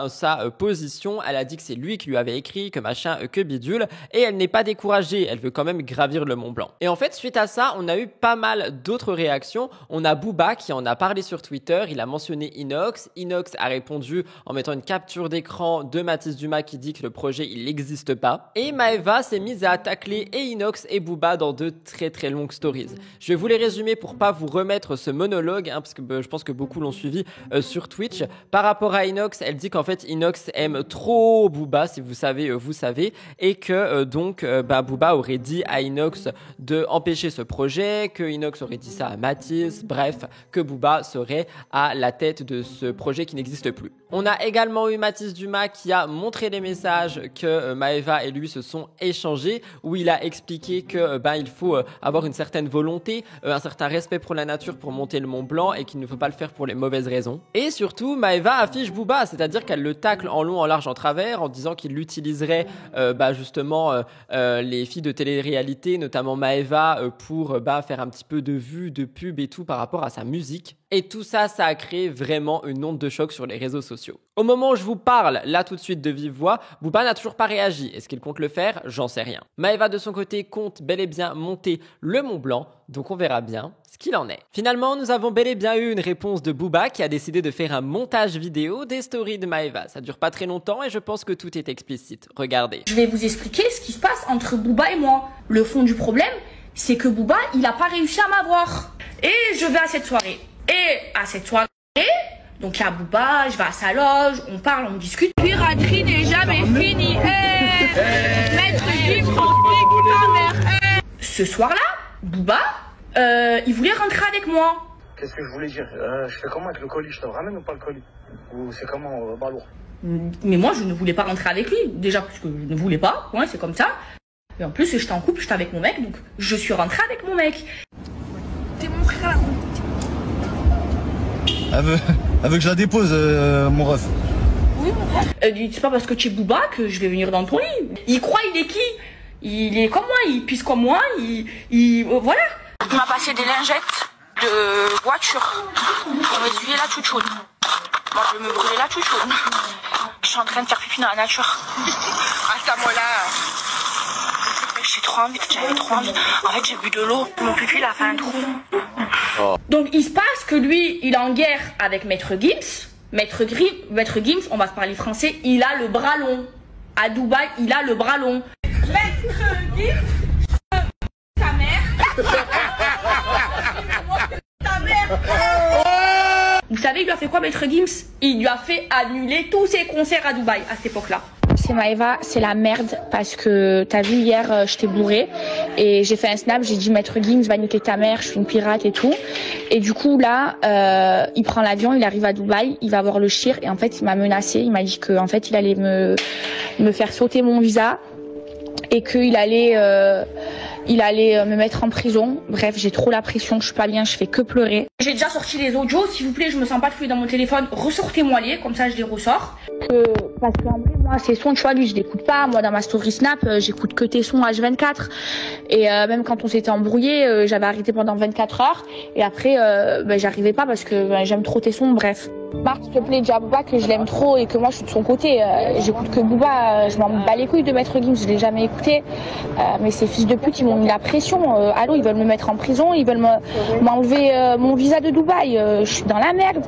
sa position. Elle a dit que c'est lui qui lui avait écrit, que machin, que bidule. Et elle n'est pas découragée. Elle veut quand même gravir le Mont Blanc. Et en fait, suite à ça, on a eu pas mal d'autres réactions. On a Booba qui en a parlé sur Twitter. Il a mentionné Inox. Inox a répondu en mettant une capture d'écran de Mathis Dumas qui dit que le projet il n'existe pas. Et Maëva s'est mise à tacler et Inox et Booba dans de très très longues stories. Je vais vous les résumer pour pas vous remettre ce monologue, parce que je pense que beaucoup l'ont suivi sur Twitch. Par rapport à Inox, elle dit qu'en fait Inox aime trop Booba, si vous savez, vous savez, et que Booba aurait dit à Inox de empêcher ce projet, que Inox aurait dit ça à Mathis, bref, que Booba serait à la tête de ce projet qui n'existe plus. On a également eu Mathis Dumas qui a montré les messages que Maëva et lui se sont échangés, où il a expliqué que il faut avoir une certaine volonté, un certain respect pour la nature pour monter le Mont Blanc et qu'il ne faut pas le faire pour les mauvaises raisons. Et surtout, Maëva affiche Booba, c'est-à-dire qu'elle le tacle en long, en large, en travers, en disant qu'il utiliserait justement les filles de télé-réalité, notamment Maëva, pour faire un petit peu de vues, de pub et tout par rapport à sa musique. Et tout ça, ça a créé vraiment une onde de choc sur les réseaux sociaux. Au moment où je vous parle, là tout de suite de vive voix, Booba n'a toujours pas réagi. Est-ce qu'il compte le faire? J'en sais rien. Maëva de son côté compte bel et bien monter le Mont Blanc, donc on verra bien ce qu'il en est. Finalement, nous avons bel et bien eu une réponse de Booba qui a décidé de faire un montage vidéo des stories de Maëva. Ça dure pas très longtemps et je pense que tout est explicite. Regardez. Je vais vous expliquer ce qui se passe entre Booba et moi. Le fond du problème, c'est que Booba, il a pas réussi à m'avoir. Et je vais à cette soirée. Et à cette soirée, donc il y a Booba, je vais à sa loge, on parle, on discute. Piraterie n'est jamais finie. Maître Gims, ta mère. Ce soir-là, Booba, il voulait rentrer avec moi. Qu'est-ce que je voulais dire? Je fais comment avec le colis? Je te le ramène ou pas le colis? Ou c'est comment, balourd? Mais moi, je ne voulais pas rentrer avec lui. Déjà, parce que je ne voulais pas. Ouais, c'est comme ça. Et en plus, j'étais en couple, j'étais avec mon mec. Donc, je suis rentrée avec mon mec. T'es mon frère. Elle veut que je la dépose, mon ref. Oui, mon ref. C'est pas parce que tu es Booba que je vais venir dans ton lit. Il croit, il est qui? Il est comme moi, il pisse comme moi, voilà. Il m'a passé des lingettes de voiture pour m'essuyer la chouchoune. Moi, je vais me brûler la chouchoune. Je suis en train de faire pipi dans la nature. À ce moment-là, j'avais trop envie. En fait, j'ai bu de l'eau. Mon pipi, il a fait un trou. Oh. Donc, il se passe que lui, il est en guerre avec Maître Gims. Maître Gims, on va se parler français, il a le bras long. À Dubaï, il a le bras long. Maître Gims, ta mère. Ta mère. Vous savez, il lui a fait quoi, Maître Gims? Il lui a fait annuler tous ses concerts à Dubaï à cette époque-là. C'est Maëva, c'est la merde parce que t'as vu hier, j'étais bourrée et j'ai fait un snap, j'ai dit Maître Gims va niquer ta mère, je suis une pirate et tout. Et du coup là, il prend l'avion, il arrive à Dubaï, il va voir le shir et en fait il m'a menacé, il m'a dit que en fait il allait me faire sauter mon visa et qu'il allait me mettre en prison. Bref, j'ai trop la pression, je suis pas bien, je fais que pleurer. J'ai déjà sorti les audios, s'il vous plaît, je me sens pas de fouiller dans mon téléphone, ressortez-moi les, comme ça je les ressors. Parce qu'en vrai, moi, ces sons, tu vois, lui, je l'écoute pas. Moi, dans ma story Snap, j'écoute que tes sons H24. Et même quand on s'était embrouillé, j'avais arrêté pendant 24 heures. Et après, j'arrivais pas parce que j'aime trop tes sons, bref. Marc, s'il te plaît, dis à Booba que je l'aime trop et que moi, je suis de son côté. J'écoute que Booba, je m'en bats les couilles de Maître Gims, je l'ai jamais écouté. Mais ces fils de pute, ils m'ont mis la pression. Allô, ils veulent me mettre en prison, ils veulent m'enlever mon visa de Dubaï. Je suis dans la merde.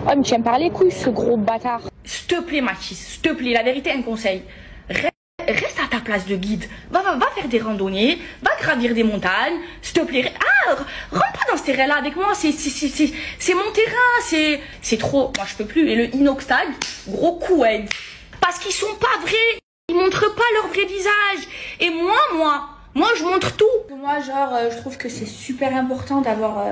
Oh, mais tu aimes pas les couilles, ce gros bâtard. S'il te plaît, Mathis, s'il te plaît, la vérité, un conseil. Reste à ta place de guide. Va faire des randonnées, va gravir des montagnes. S'il te plaît, rentre pas dans ce terrain-là avec moi. C'est mon terrain, c'est trop. Moi, je peux plus. Et le Inoxtag, gros coued. Parce qu'ils sont pas vrais. Ils montrent pas leur vrai visage. Et moi, je montre tout. Moi, je trouve que c'est super important d'avoir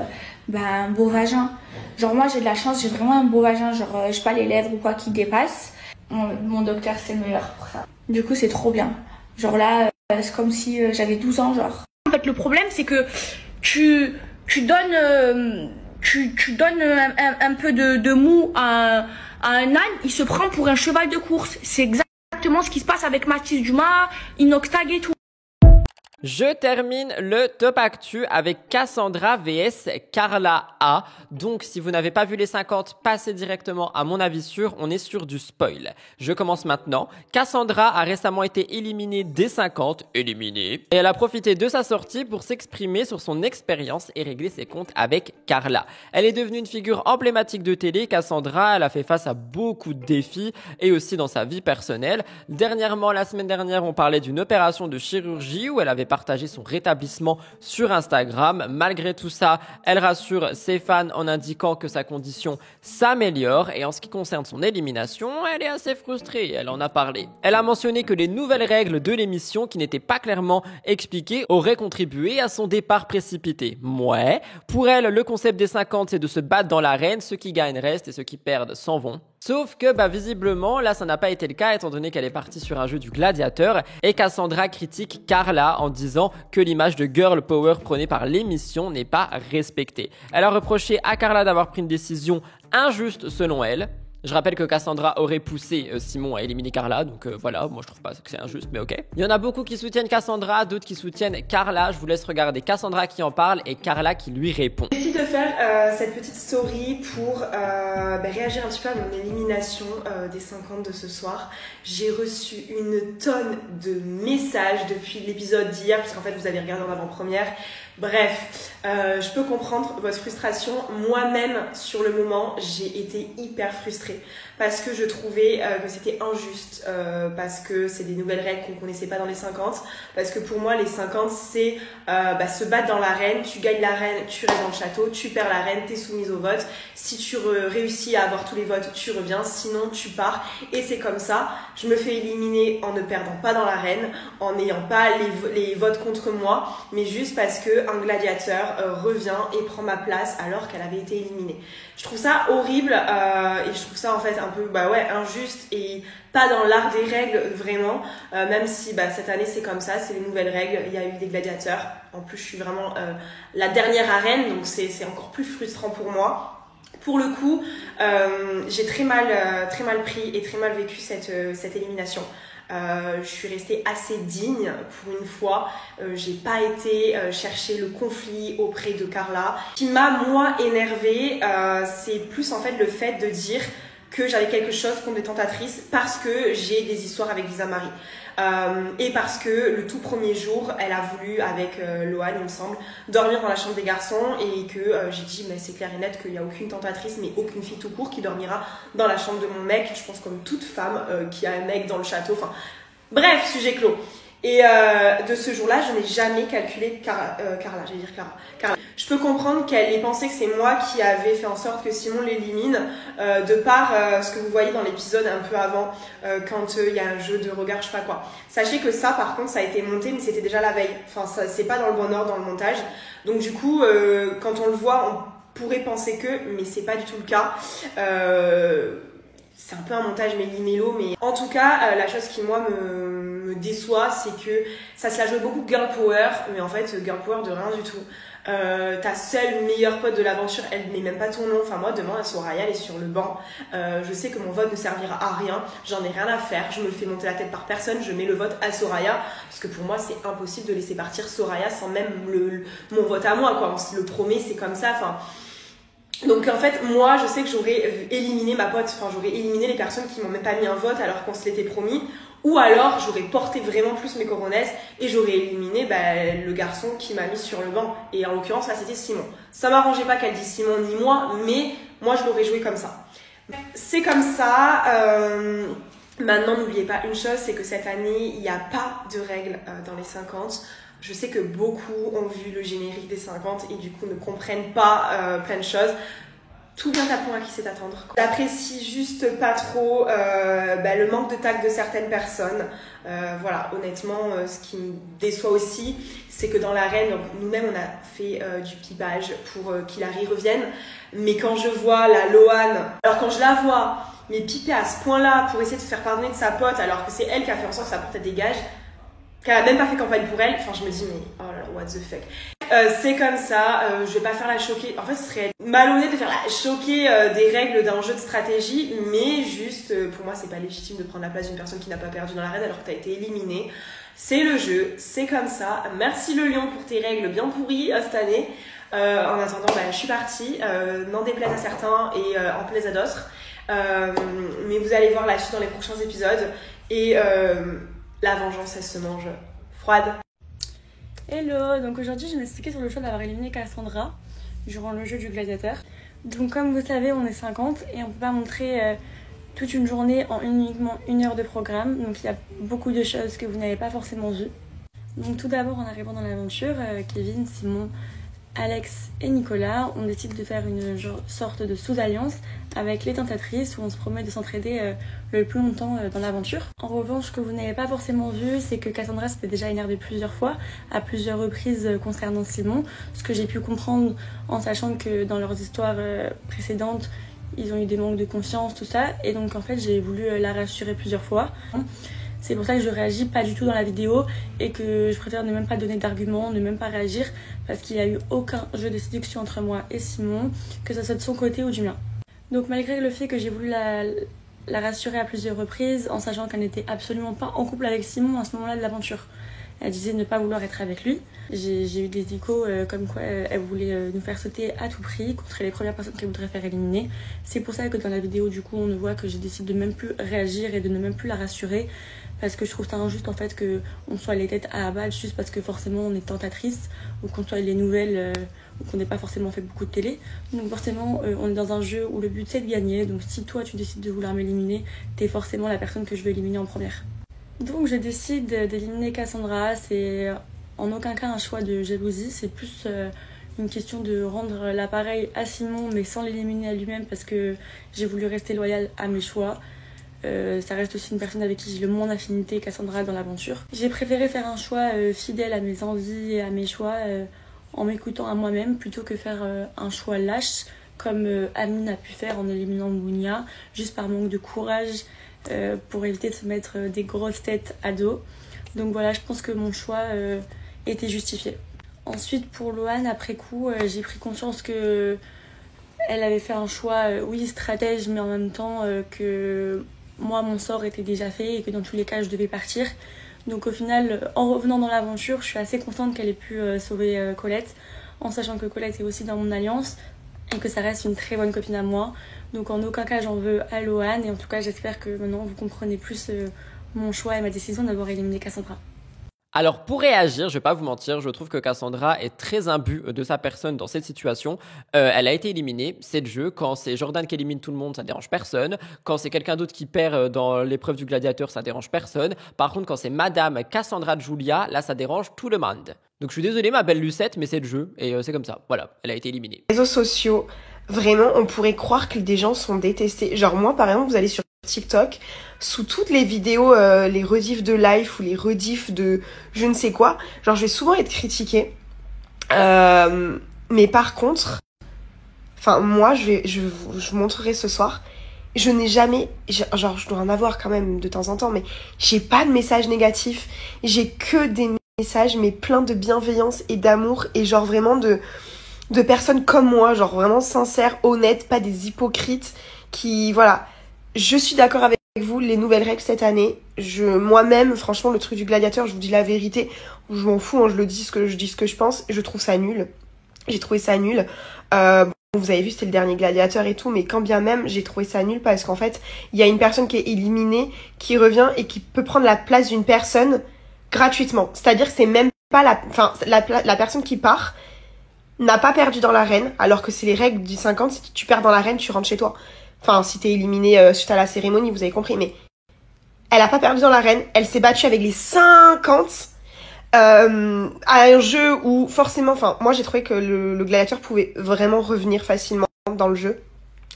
un beau vagin. Genre, moi, j'ai de la chance, j'ai vraiment un beau vagin. Genre, j'ai pas les lèvres ou quoi qui dépassent. Mon docteur, c'est le meilleur pour ça. Du coup, c'est trop bien. Genre là, c'est comme si j'avais 12 ans, genre. En fait, le problème, c'est que tu donnes un peu de mou à un âne, il se prend pour un cheval de course. C'est exactement ce qui se passe avec Mathis Dumas, Inoxtag et tout. Je termine le top actu avec Cassandra vs Carla A. Donc, si vous n'avez pas vu les 50, passez directement à mon avis sûr, on est sur du spoil. Je commence maintenant. Cassandra a récemment été éliminée des 50, et elle a profité de sa sortie pour s'exprimer sur son expérience et régler ses comptes avec Carla. Elle est devenue une figure emblématique de télé. Cassandra, elle a fait face à beaucoup de défis et aussi dans sa vie personnelle. Dernièrement, la semaine dernière, on parlait d'une opération de chirurgie où elle avait partagé son rétablissement sur Instagram. Malgré tout ça, elle rassure ses fans en indiquant que sa condition s'améliore et en ce qui concerne son élimination, elle est assez frustrée, elle en a parlé. Elle a mentionné que les nouvelles règles de l'émission qui n'étaient pas clairement expliquées auraient contribué à son départ précipité. Ouais, pour elle, le concept des 50 c'est de se battre dans l'arène, ceux qui gagnent restent et ceux qui perdent s'en vont. Sauf que visiblement là ça n'a pas été le cas étant donné qu'elle est partie sur un jeu du gladiateur et Cassandra critique Carla en disant que l'image de girl power prônée par l'émission n'est pas respectée. Elle a reproché à Carla d'avoir pris une décision injuste selon elle. Je rappelle que Cassandra aurait poussé Simon à éliminer Carla, donc voilà, moi je trouve pas que c'est injuste, mais ok. Il y en a beaucoup qui soutiennent Cassandra, d'autres qui soutiennent Carla. Je vous laisse regarder Cassandra qui en parle et Carla qui lui répond. J'ai décidé de faire cette petite story pour réagir un petit peu à mon élimination des 50 de ce soir. J'ai reçu une tonne de messages depuis l'épisode d'hier, parce qu'en fait vous avez regardé en avant-première. Bref, je peux comprendre votre frustration. Moi-même, sur le moment, j'ai été hyper frustrée. frustrée parce que je trouvais que c'était injuste, parce que c'est des nouvelles règles qu'on connaissait pas dans les 50, parce que pour moi les 50 c'est se battre dans l'arène, tu gagnes l'arène, tu restes dans le château, tu perds l'arène, t'es soumise au vote, si tu réussis à avoir tous les votes, tu reviens, sinon tu pars, et c'est comme ça. Je me fais éliminer en ne perdant pas dans l'arène, en n'ayant pas les votes contre moi, mais juste parce que un gladiateur revient et prend ma place alors qu'elle avait été éliminée. Je trouve ça horrible et je trouve ça en fait un peu injuste et pas dans l'art des règles vraiment, même si cette année c'est comme ça, c'est les nouvelles règles, il y a eu des gladiateurs. En plus je suis vraiment la dernière arène, donc c'est encore plus frustrant pour moi. Pour le coup, j'ai très mal pris et très mal vécu cette élimination. Je suis restée assez digne pour une fois. J'ai pas été chercher le conflit auprès de Carla. Ce qui m'a moi énervée, c'est plus en fait le fait de dire que j'avais quelque chose contre des tentatrices parce que j'ai des histoires avec Lisa Marie. Et parce que le tout premier jour, elle a voulu, avec Lohan, il me semble, dormir dans la chambre des garçons et que j'ai dit, mais c'est clair et net qu'il n'y a aucune tentatrice, mais aucune fille tout court qui dormira dans la chambre de mon mec. Je pense comme toute femme qui a un mec dans le château. Enfin, bref, sujet clos. Et de ce jour-là, je n'ai jamais calculé Carla. Je peux comprendre qu'elle ait pensé que c'est moi qui avais fait en sorte que Simon l'élimine, de par ce que vous voyez dans l'épisode un peu avant, quand il y a un jeu de regard, je sais pas quoi. Sachez que ça, par contre, ça a été monté, mais c'était déjà la veille. Enfin, c'est pas dans le bon ordre dans le montage. Donc du coup, quand on le voit, on pourrait penser que, mais c'est pas du tout le cas. C'est un peu un montage méli-mélo, mais en tout cas, la chose qui moi me déçoit, c'est que ça se la joue beaucoup girl power, mais en fait girl power de rien du tout. Ta seule meilleure pote de l'aventure, elle n'est même pas ton nom. Enfin moi demain Soraya elle est sur le banc, je sais que mon vote ne servira à rien, j'en ai rien à faire, je me fais monter la tête par personne, je mets le vote à Soraya parce que pour moi c'est impossible de laisser partir Soraya sans même mon vote à moi quoi. On se le promet, c'est comme ça. Enfin donc en fait moi je sais que j'aurais éliminé ma pote, enfin j'aurais éliminé les personnes qui m'ont même pas mis un vote alors qu'on se l'était promis, ou alors j'aurais porté vraiment plus mes coronesses et j'aurais éliminé le garçon qui m'a mis sur le banc, et en l'occurrence là c'était Simon. Ça m'arrangeait pas qu'elle dise Simon ni moi, mais moi je l'aurais joué comme ça. C'est comme ça. Maintenant n'oubliez pas une chose, c'est que cette année il n'y a pas de règles dans les 50. Je sais que beaucoup ont vu le générique des 50 et du coup ne comprennent pas plein de choses. Tout vient à point à qui sait attendre. J'apprécie juste pas trop le manque de tact de certaines personnes. Voilà, honnêtement, ce qui me déçoit aussi, c'est que dans l'arène, nous-mêmes on a fait du pipage pour qu'Hilary revienne. Mais quand je vois la Lohan, alors quand je la vois, mais piper à ce point-là pour essayer de se faire pardonner de sa pote, alors que c'est elle qui a fait en sorte que sa pote elle dégage, qu'elle a même pas fait campagne pour elle, enfin je me dis mais oh là là, what the fuck. C'est comme ça, je vais pas faire la choquer. En fait, ce serait malhonnête de faire la choquer des règles d'un jeu de stratégie, mais juste, pour moi, c'est pas légitime de prendre la place d'une personne qui n'a pas perdu dans l'arène alors que t'as été éliminé. C'est le jeu, c'est comme ça. Merci le lion pour tes règles bien pourries cette année. En attendant, je suis partie, n'en déplaise à certains et en plaise à d'autres. Mais vous allez voir la suite dans les prochains épisodes. Et la vengeance, elle se mange froide. Hello, donc aujourd'hui je vais m'expliquer sur le choix d'avoir éliminé Cassandra durant le jeu du gladiateur. Donc comme vous savez on est 50 et on peut pas montrer toute une journée en uniquement 1 heure de programme. Donc il y a beaucoup de choses que vous n'avez pas forcément vues. Donc tout d'abord en arrivant dans l'aventure, Kevin, Simon, Alex et Nicolas, on décide de faire une sorte de sous-alliance avec les tentatrices où on se promet de s'entraider le plus longtemps dans l'aventure. En revanche, ce que vous n'avez pas forcément vu, c'est que Cassandra s'était déjà énervée plusieurs fois, à plusieurs reprises concernant Simon, ce que j'ai pu comprendre en sachant que dans leurs histoires précédentes, ils ont eu des manques de confiance, tout ça, et donc en fait j'ai voulu la rassurer plusieurs fois. C'est pour ça que je réagis pas du tout dans la vidéo et que je préfère ne même pas donner d'arguments, ne même pas réagir, parce qu'il n'y a eu aucun jeu de séduction entre moi et Simon, que ce soit de son côté ou du mien. Donc malgré le fait que j'ai voulu la rassurer à plusieurs reprises, en sachant qu'elle n'était absolument pas en couple avec Simon à ce moment-là de l'aventure. Elle disait ne pas vouloir être avec lui. J'ai eu des échos comme quoi elle voulait nous faire sauter à tout prix contre les premières personnes qu'elle voudrait faire éliminer. C'est pour ça que dans la vidéo du coup on voit que j'ai décidé de même plus réagir et de ne même plus la rassurer, parce que je trouve ça injuste en fait qu'on soit les têtes à abattre juste parce que forcément on est tentatrice ou qu'on soit les nouvelles ou qu'on n'ait pas forcément fait beaucoup de télé. Donc forcément on est dans un jeu où le but c'est de gagner, donc si toi tu décides de vouloir m'éliminer, t'es forcément la personne que je veux éliminer en première. Donc je décide d'éliminer Cassandra, c'est en aucun cas un choix de jalousie, c'est plus une question de rendre l'appareil à Simon mais sans l'éliminer à lui-même parce que j'ai voulu rester loyale à mes choix. Ça reste aussi une personne avec qui j'ai le moins d'affinité, Cassandra, dans l'aventure. J'ai préféré faire un choix fidèle à mes envies et à mes choix en m'écoutant à moi-même plutôt que faire un choix lâche comme Amine a pu faire en éliminant Mounia juste par manque de courage pour éviter de se mettre des grosses têtes à dos. Donc voilà, je pense que mon choix était justifié. Ensuite pour Loane, après coup, j'ai pris conscience que elle avait fait un choix, oui, stratège, mais en même temps que moi, mon sort était déjà fait et que dans tous les cas, je devais partir. Donc au final, en revenant dans l'aventure, je suis assez contente qu'elle ait pu sauver Colette, en sachant que Colette est aussi dans mon alliance et que ça reste une très bonne copine à moi. Donc en aucun cas, j'en veux à Loane. Et en tout cas, j'espère que maintenant, vous comprenez plus mon choix et ma décision d'avoir éliminé Cassandra. Alors pour réagir, je vais pas vous mentir, je trouve que Cassandra est très imbue de sa personne dans cette situation. Elle a été éliminée, c'est le jeu. Quand c'est Jordan qui élimine tout le monde, ça dérange personne. Quand c'est quelqu'un d'autre qui perd dans l'épreuve du gladiateur, ça dérange personne. Par contre, quand c'est Madame Cassandra Julia, là ça dérange tout le monde. Donc je suis désolé ma belle Lucette, mais c'est le jeu et c'est comme ça. Voilà, elle a été éliminée. Les réseaux sociaux, vraiment, on pourrait croire que des gens sont détestés. Genre moi, par exemple, vous allez sur TikTok, sous toutes les vidéos, les rediffs de live ou les rediffs de je ne sais quoi, genre je vais souvent être critiquée. Mais par contre, enfin moi, je vous montrerai ce soir, je n'ai jamais, genre je dois en avoir quand même de temps en temps, mais j'ai pas de messages négatifs, j'ai que des messages mais plein de bienveillance et d'amour et genre vraiment de personnes comme moi, genre vraiment sincères, honnêtes, pas des hypocrites qui, voilà. Je suis d'accord avec vous, les nouvelles règles cette année, moi-même, franchement, le truc du gladiateur, je vous dis la vérité, je m'en fous, hein, je dis ce que je pense, je trouve ça nul. J'ai trouvé ça nul. Vous avez vu, c'était le dernier gladiateur et tout, mais quand bien même, j'ai trouvé ça nul parce qu'en fait, il y a une personne qui est éliminée, qui revient et qui peut prendre la place d'une personne gratuitement. C'est-à-dire que c'est même pas la personne qui part n'a pas perdu dans l'arène, alors que c'est les règles du 50, si tu perds dans l'arène, tu rentres chez toi. Enfin, si t'es éliminé suite à la cérémonie, vous avez compris, mais elle a pas perdu dans l'arène, elle s'est battue avec les 50 à un jeu où forcément, enfin, moi j'ai trouvé que le gladiateur pouvait vraiment revenir facilement dans le jeu,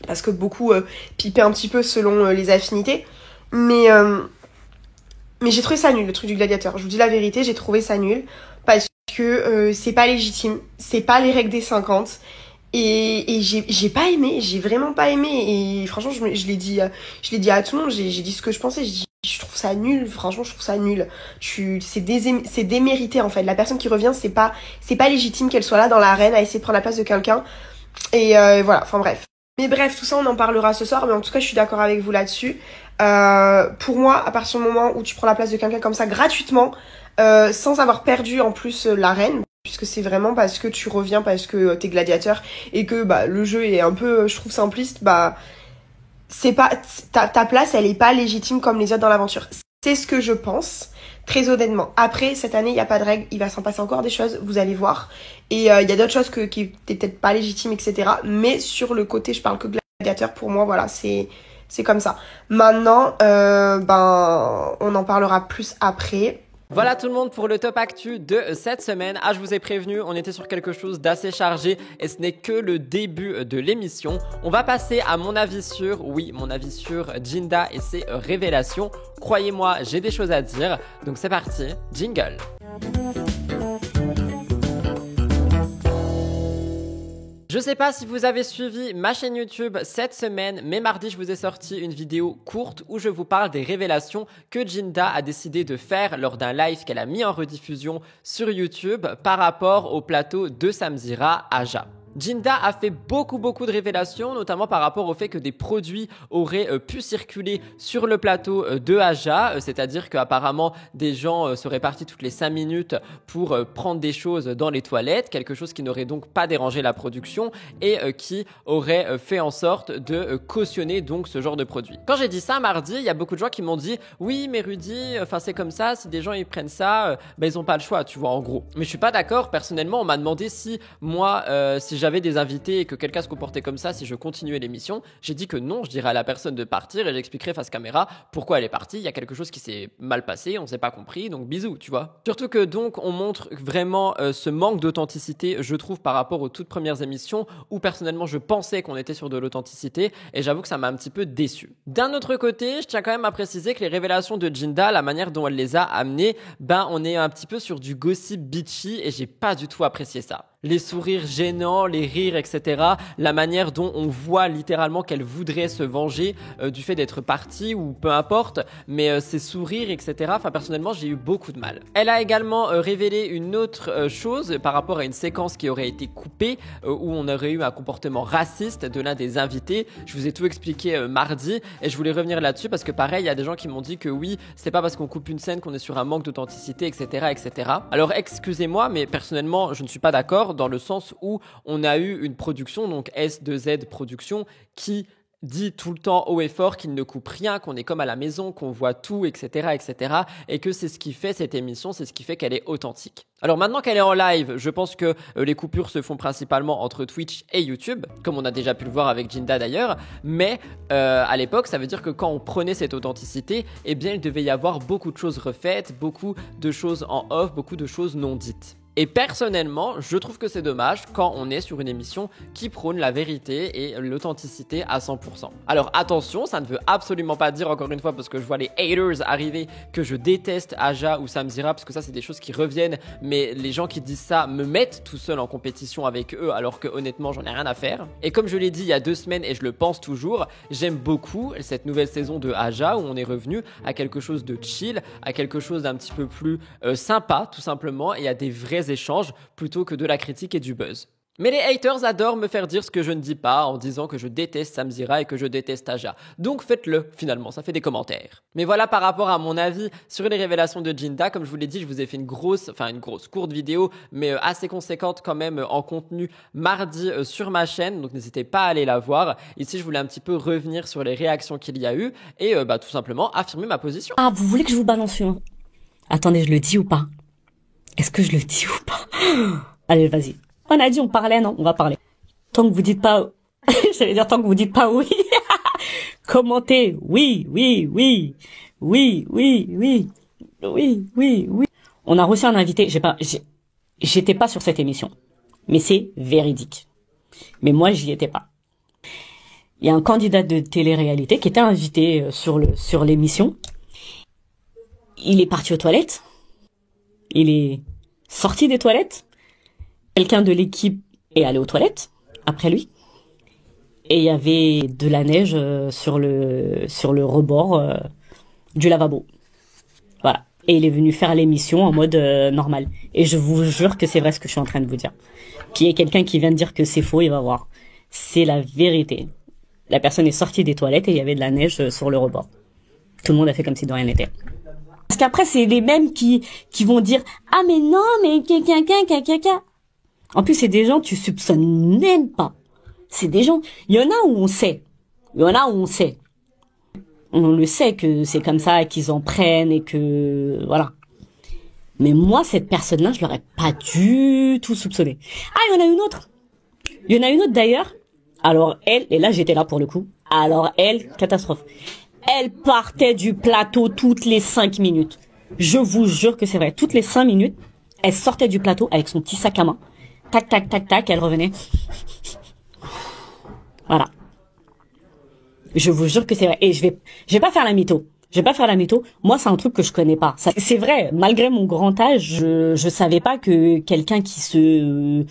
parce que beaucoup pipaient un petit peu selon les affinités, mais j'ai trouvé ça nul, le truc du gladiateur. Je vous dis la vérité, j'ai trouvé ça nul, parce que c'est pas légitime, c'est pas les règles des 50, et j'ai pas aimé, j'ai vraiment pas aimé, et franchement je l'ai dit à tout le monde, j'ai dit ce que je pensais, je trouve ça nul, franchement je trouve ça nul. C'est démérité en fait, la personne qui revient, c'est pas légitime qu'elle soit là dans l'arène à essayer de prendre la place de quelqu'un, et voilà, enfin bref. Mais bref, tout ça on en parlera ce soir, mais en tout cas je suis d'accord avec vous là-dessus. Pour moi, à partir du moment où tu prends la place de quelqu'un comme ça gratuitement, sans avoir perdu en plus l'arène, puisque c'est vraiment parce que tu reviens, parce que t'es gladiateur et que bah le jeu est un peu, je trouve, simpliste, bah c'est pas ta place, elle est pas légitime comme les autres dans l'aventure. C'est ce que je pense, très honnêtement. Après, cette année, il y a pas de règles, il va s'en passer encore des choses, vous allez voir. Et il y a d'autres choses qui étaient peut-être pas légitimes, etc. Mais sur le côté, je parle que gladiateur, pour moi, voilà, c'est comme ça. Maintenant, on en parlera plus après. Voilà tout le monde pour le top actu de cette semaine. Je vous ai prévenu, on était sur quelque chose d'assez chargé et ce n'est que le début de l'émission. On va passer à mon avis sur Jinda et ses révélations. Croyez-moi, j'ai des choses à dire. Donc c'est parti, jingle. Je sais pas si vous avez suivi ma chaîne YouTube cette semaine, mais mardi je vous ai sorti une vidéo courte où je vous parle des révélations que Jinda a décidé de faire lors d'un live qu'elle a mis en rediffusion sur YouTube par rapport au plateau de Samzira Aja. Jinda a fait beaucoup de révélations, notamment par rapport au fait que des produits auraient pu circuler sur le plateau de Aja, c'est-à-dire qu'apparemment des gens seraient partis toutes les 5 minutes pour prendre des choses dans les toilettes, quelque chose qui n'aurait donc pas dérangé la production et qui aurait fait en sorte de cautionner donc ce genre de produit. Quand j'ai dit ça mardi, il y a beaucoup de gens qui m'ont dit oui mais Rudy, enfin c'est comme ça, si des gens ils prennent ça, ils ont pas le choix, tu vois, en gros. Mais je suis pas d'accord. Personnellement, on m'a demandé si moi, si j'avais des invités et que quelqu'un se comportait comme ça, si je continuais l'émission. J'ai dit que non, je dirais à la personne de partir et j'expliquerai face caméra pourquoi elle est partie. Il y a quelque chose qui s'est mal passé, on s'est pas compris, donc bisous, tu vois. Surtout que donc on montre vraiment ce manque d'authenticité, je trouve, par rapport aux toutes premières émissions où personnellement je pensais qu'on était sur de l'authenticité et j'avoue que ça m'a un petit peu déçu. D'un autre côté, je tiens quand même à préciser que les révélations de Jinda, la manière dont elle les a amenées, on est un petit peu sur du gossip bitchy et j'ai pas du tout apprécié ça. Les sourires gênants, les rires, etc. La manière dont on voit littéralement qu'elle voudrait se venger du fait d'être partie ou peu importe, mais ces sourires, etc. Enfin, personnellement, j'ai eu beaucoup de mal. Elle a également révélé une autre chose par rapport à une séquence qui aurait été coupée où on aurait eu un comportement raciste de l'un des invités. Je vous ai tout expliqué mardi et je voulais revenir là-dessus parce que pareil, il y a des gens qui m'ont dit que oui, c'est pas parce qu'on coupe une scène qu'on est sur un manque d'authenticité, etc., etc. Alors, excusez-moi, mais personnellement, je ne suis pas d'accord, dans le sens où on a eu une production, donc S2Z Production, qui dit tout le temps haut et fort qu'il ne coupe rien, qu'on est comme à la maison, qu'on voit tout, etc., etc., et que c'est ce qui fait cette émission, c'est ce qui fait qu'elle est authentique. Alors maintenant qu'elle est en live, je pense que les coupures se font principalement entre Twitch et YouTube, comme on a déjà pu le voir avec Jinda d'ailleurs, mais à l'époque, ça veut dire que quand on prenait cette authenticité, eh bien il devait y avoir beaucoup de choses refaites, beaucoup de choses en off, beaucoup de choses non dites. Et personnellement, je trouve que c'est dommage quand on est sur une émission qui prône la vérité et l'authenticité à 100%. Alors attention, ça ne veut absolument pas dire, encore une fois, parce que je vois les haters arriver, que je déteste Aja ou Samzira, parce que ça c'est des choses qui reviennent, mais les gens qui disent ça me mettent tout seul en compétition avec eux, alors que honnêtement j'en ai rien à faire. Et comme je l'ai dit il y a 2 semaines et je le pense toujours, j'aime beaucoup cette nouvelle saison de Aja où on est revenu à quelque chose de chill, à quelque chose d'un petit peu plus sympa tout simplement, et à des vrais échanges plutôt que de la critique et du buzz. Mais les haters adorent me faire dire ce que je ne dis pas en disant que je déteste Samzira et que je déteste Aja. Donc faites-le finalement, ça fait des commentaires. Mais voilà par rapport à mon avis sur les révélations de Jinda. Comme je vous l'ai dit, je vous ai fait une grosse courte vidéo, mais assez conséquente quand même en contenu mardi sur ma chaîne. Donc n'hésitez pas à aller la voir. Ici, je voulais un petit peu revenir sur les réactions qu'il y a eu et tout simplement affirmer ma position. Ah, vous voulez que je vous balance une... Attendez, je le dis ou pas? Est-ce que je le dis ou pas? Allez, vas-y. On a dit on parlait, non? On va parler. Tant que vous dites pas... J'allais dire tant que vous dites pas oui. Commentez. Oui. On a reçu un invité. J'étais pas sur cette émission. Mais c'est véridique. Mais moi, j'y étais pas. Il y a un candidat de télé-réalité qui était invité sur l'émission. Il est parti aux toilettes. Il est sorti des toilettes. Quelqu'un de l'équipe est allé aux toilettes après lui. Et il y avait de la neige sur le rebord du lavabo. Voilà. Et il est venu faire l'émission en mode normal. Et je vous jure que c'est vrai ce que je suis en train de vous dire. Qu'il y ait quelqu'un qui vient de dire que c'est faux, il va voir. C'est la vérité. La personne est sortie des toilettes et il y avait de la neige sur le rebord. Tout le monde a fait comme si de rien n'était. Parce qu'après, c'est les mêmes qui vont dire « Ah mais non, mais caca. » En plus, c'est des gens tu soupçonnes même pas. C'est des gens... Il y en a où on sait. On le sait que c'est comme ça, qu'ils en prennent et que... Voilà. Mais moi, cette personne-là, je l'aurais pas du tout soupçonné. Ah, il y en a une autre. D'ailleurs. Alors, elle, et là, j'étais là pour le coup. Alors, elle, catastrophe. Elle partait du plateau toutes les 5 minutes. Je vous jure que c'est vrai. Toutes les 5 minutes, elle sortait du plateau avec son petit sac à main. Tac, tac, tac, tac, elle revenait. Voilà. Je vous jure que c'est vrai. Et je vais pas faire la mytho. Moi, c'est un truc que je connais pas. C'est vrai. Malgré mon grand âge, je savais pas que quelqu'un qui se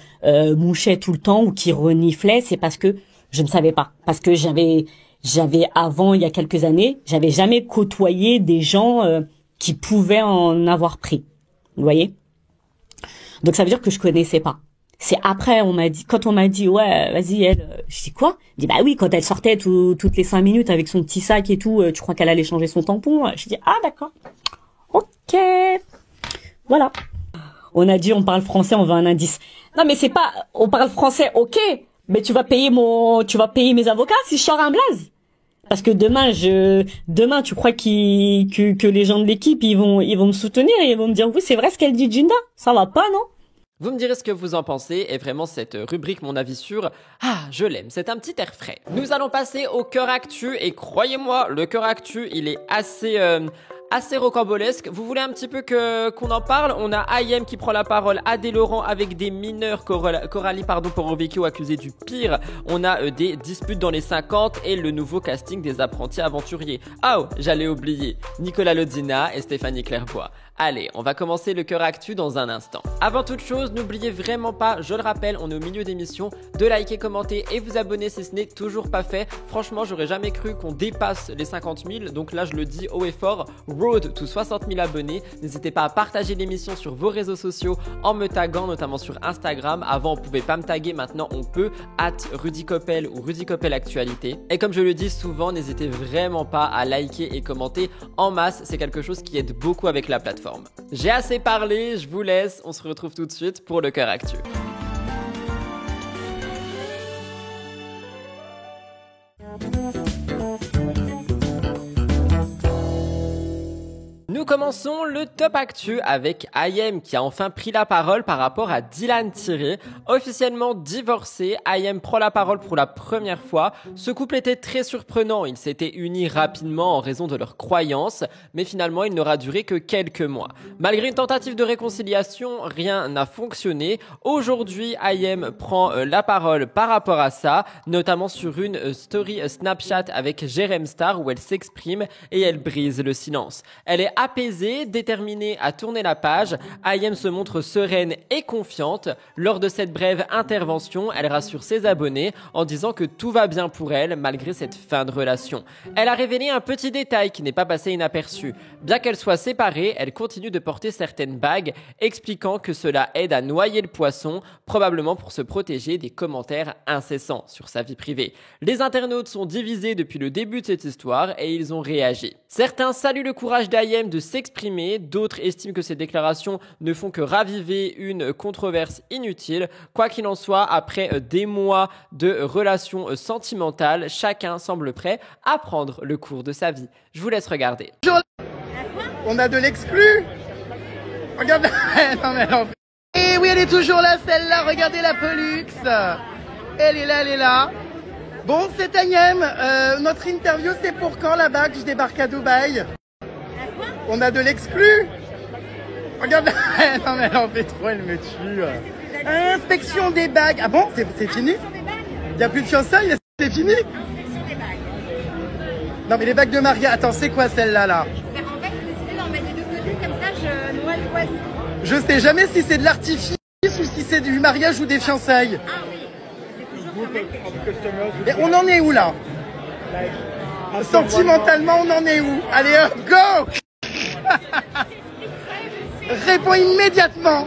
mouchait tout le temps ou qui reniflait, c'est parce que je ne savais pas. Parce que j'avais avant, il y a quelques années, j'avais jamais côtoyé des gens qui pouvaient en avoir pris. Vous voyez? Donc ça veut dire que je connaissais pas. C'est après, quand on m'a dit, ouais, vas-y, elle, je dis quoi? Je dis, bah oui, quand elle sortait toutes les 5 minutes avec son petit sac et tout, tu crois qu'elle allait changer son tampon? Je dis, ah, d'accord. Ok. Voilà. On a dit, on parle français, on veut un indice. Non, mais c'est pas, on parle français, ok. Mais tu vas payer mes avocats si je sors un blaze. Parce que demain, tu crois que les gens de l'équipe, ils vont me soutenir et ils vont me dire, oui, c'est vrai ce qu'elle dit, Jinda. Ça va pas, non? Vous me direz ce que vous en pensez, et vraiment cette rubrique Mon avis sur je l'aime, c'est un petit air frais. Nous allons passer au cœur actu, et croyez-moi, le cœur actu, il est assez rocambolesque. Vous voulez un petit peu qu'on en parle? On a IM qui prend la parole, Adé Laurent avec des mineurs, Coralie Porovecchio accusée du pire. On a des disputes dans les 50 et le nouveau casting des apprentis aventuriers. Oh, j'allais oublier, Nicolas Lodzina et Stéphanie Clairbois. Allez, on va commencer le cœur actu dans un instant. Avant toute chose, n'oubliez vraiment pas, je le rappelle, on est au milieu d'émission, de liker, commenter et vous abonner si ce n'est toujours pas fait. Franchement, j'aurais jamais cru qu'on dépasse les 50 000, donc là je le dis haut et fort, road to 60 000 abonnés. N'hésitez pas à partager l'émission sur vos réseaux sociaux en me taguant, notamment sur Instagram. Avant, on pouvait pas me taguer, maintenant on peut, @RudyCoppel ou RudyCoppel Actualité. Et comme je le dis souvent, n'hésitez vraiment pas à liker et commenter en masse, c'est quelque chose qui aide beaucoup avec la plateforme. J'ai assez parlé, je vous laisse, on se retrouve tout de suite pour le cœur actu. Nous commençons le top actu avec IM qui a enfin pris la parole par rapport à Dylan Thierry. Officiellement divorcé, IM prend la parole pour la première fois. Ce couple était très surprenant, ils s'étaient unis rapidement en raison de leurs croyances, mais finalement il n'aura duré que quelques mois. Malgré une tentative de réconciliation, rien n'a fonctionné. Aujourd'hui, IM prend la parole par rapport à ça, notamment sur une story Snapchat avec Jérém Star où elle s'exprime et elle brise le silence. Elle est apaisée, déterminée à tourner la page, IM se montre sereine et confiante. Lors de cette brève intervention, elle rassure ses abonnés en disant que tout va bien pour elle malgré cette fin de relation. Elle a révélé un petit détail qui n'est pas passé inaperçu. Bien qu'elle soit séparée, elle continue de porter certaines bagues, expliquant que cela aide à noyer le poisson, probablement pour se protéger des commentaires incessants sur sa vie privée. Les internautes sont divisés depuis le début de cette histoire et ils ont réagi. Certains saluent le courage d'IM de s'exprimer, d'autres estiment que ces déclarations ne font que raviver une controverse inutile. Quoi qu'il en soit, après des mois de relations sentimentales, chacun semble prêt à prendre le cours de sa vie. Je vous laisse regarder. On a de l'exclu. Regarde. Non mais non. Et oui, elle est toujours là, celle-là. Regardez la Pollux. Elle est là, elle est là. Bon, c'est IM. Notre interview, c'est pour quand la bague? Je débarque à Dubaï. On a de l'exclu. Regarde. Non mais elle en fait trop, elle me tue. Inspection des bagues. Ah bon, c'est fini? Il n'y a plus de fiançailles? C'est fini? Non mais les bagues de Maria, attends, c'est quoi celle-là là? En fait, j'ai décidé d'en mettre de côté, comme ça je noie le poisson. Je sais jamais si c'est de l'artifice ou si c'est du mariage ou des fiançailles. Ah oui, c'est toujours Mais on en est où là? Sentimentalement, on en est où? Allez hop, go! Réponds immédiatement.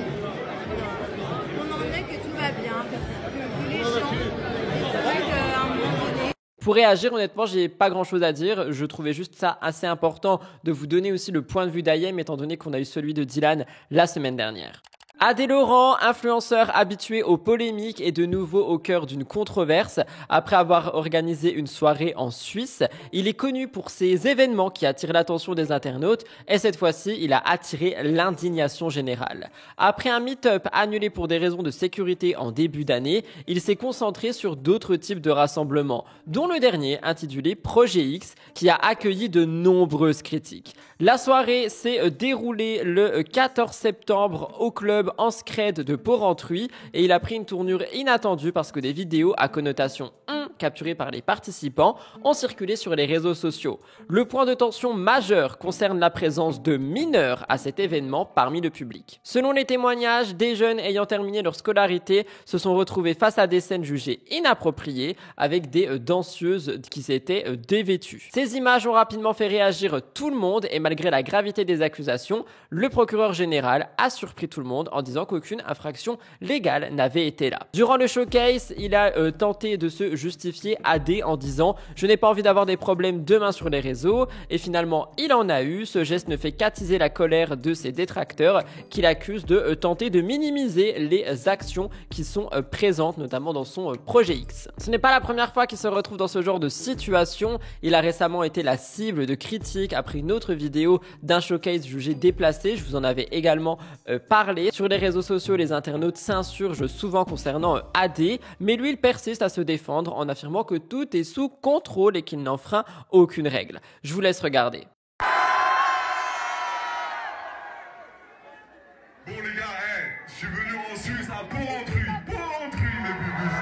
On en est que tout va bien, que les gens, c'est vrai qu'à un moment donné... Pour réagir, honnêtement, j'ai pas grand chose à dire. Je trouvais juste ça assez important de vous donner aussi le point de vue d'IM, étant donné qu'on a eu celui de Dylan la semaine dernière. Adé Laurent, influenceur habitué aux polémiques, est de nouveau au cœur d'une controverse. Après avoir organisé une soirée en Suisse, il est connu pour ses événements qui attirent l'attention des internautes et cette fois-ci, il a attiré l'indignation générale. Après un meet-up annulé pour des raisons de sécurité en début d'année, il s'est concentré sur d'autres types de rassemblements, dont le dernier intitulé Projet X, qui a accueilli de nombreuses critiques. La soirée s'est déroulée le 14 septembre au club en Scred de Porrentruy et il a pris une tournure inattendue parce que des vidéos à connotation capturées par les participants ont circulé sur les réseaux sociaux. Le point de tension majeur concerne la présence de mineurs à cet événement parmi le public. Selon les témoignages, des jeunes ayant terminé leur scolarité se sont retrouvés face à des scènes jugées inappropriées avec des danseuses qui s'étaient dévêtues. Ces images ont rapidement fait réagir tout le monde et malgré la gravité des accusations, le procureur général a surpris tout le monde en disant qu'aucune infraction légale n'avait été là. Durant le showcase, il a tenté de se justifier à D en disant « Je n'ai pas envie d'avoir des problèmes demain sur les réseaux » et finalement il en a eu. Ce geste ne fait qu'attiser la colère de ses détracteurs qu'il accuse de tenter de minimiser les actions qui sont présentes notamment dans son projet X. Ce n'est pas la première fois qu'il se retrouve dans ce genre de situation. Il a récemment été la cible de critiques après une autre vidéo d'un showcase jugé déplacé. Je vous en avais également parlé. Sur les réseaux sociaux, les internautes s'insurgent souvent concernant AD, mais lui il persiste à se défendre en affirmant que tout est sous contrôle et qu'il n'enfreint aucune règle. Je vous laisse regarder. Bon les gars, je suis venu en Suisse à Porrentruy, mes bubus.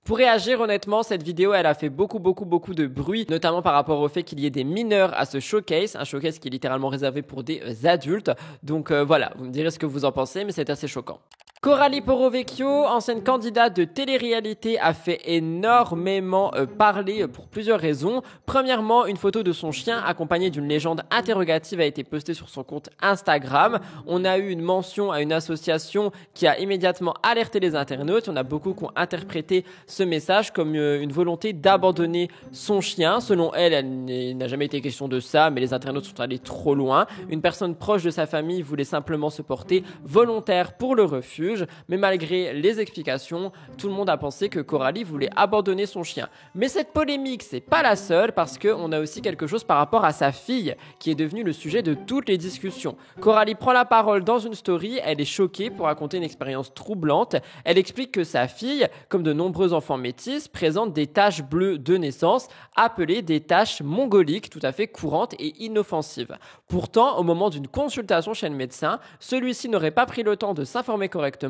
Pour réagir honnêtement, cette vidéo elle a fait beaucoup de bruit, notamment par rapport au fait qu'il y ait des mineurs à ce showcase, un showcase qui est littéralement réservé pour des adultes. Donc voilà, vous me direz ce que vous en pensez, mais c'est assez choquant. Coralie Porro-Vecchio, ancienne candidate de télé-réalité, a fait énormément parler pour plusieurs raisons. Premièrement, une photo de son chien accompagnée d'une légende interrogative a été postée sur son compte Instagram. On a eu une mention à une association qui a immédiatement alerté les internautes. On a beaucoup qui ont interprété ce message comme une volonté d'abandonner son chien. Selon elle, il n'a jamais été question de ça, mais les internautes sont allés trop loin. Une personne proche de sa famille voulait simplement se porter volontaire pour le refuge. Mais malgré les explications, tout le monde a pensé que Coralie voulait abandonner son chien. Mais cette polémique, c'est pas la seule parce qu'on a aussi quelque chose par rapport à sa fille qui est devenue le sujet de toutes les discussions. Coralie prend la parole dans une story, elle est choquée pour raconter une expérience troublante. Elle explique que sa fille, comme de nombreux enfants métis, présente des taches bleues de naissance appelées des taches mongoliques tout à fait courantes et inoffensives. Pourtant, au moment d'une consultation chez le médecin, celui-ci n'aurait pas pris le temps de s'informer correctement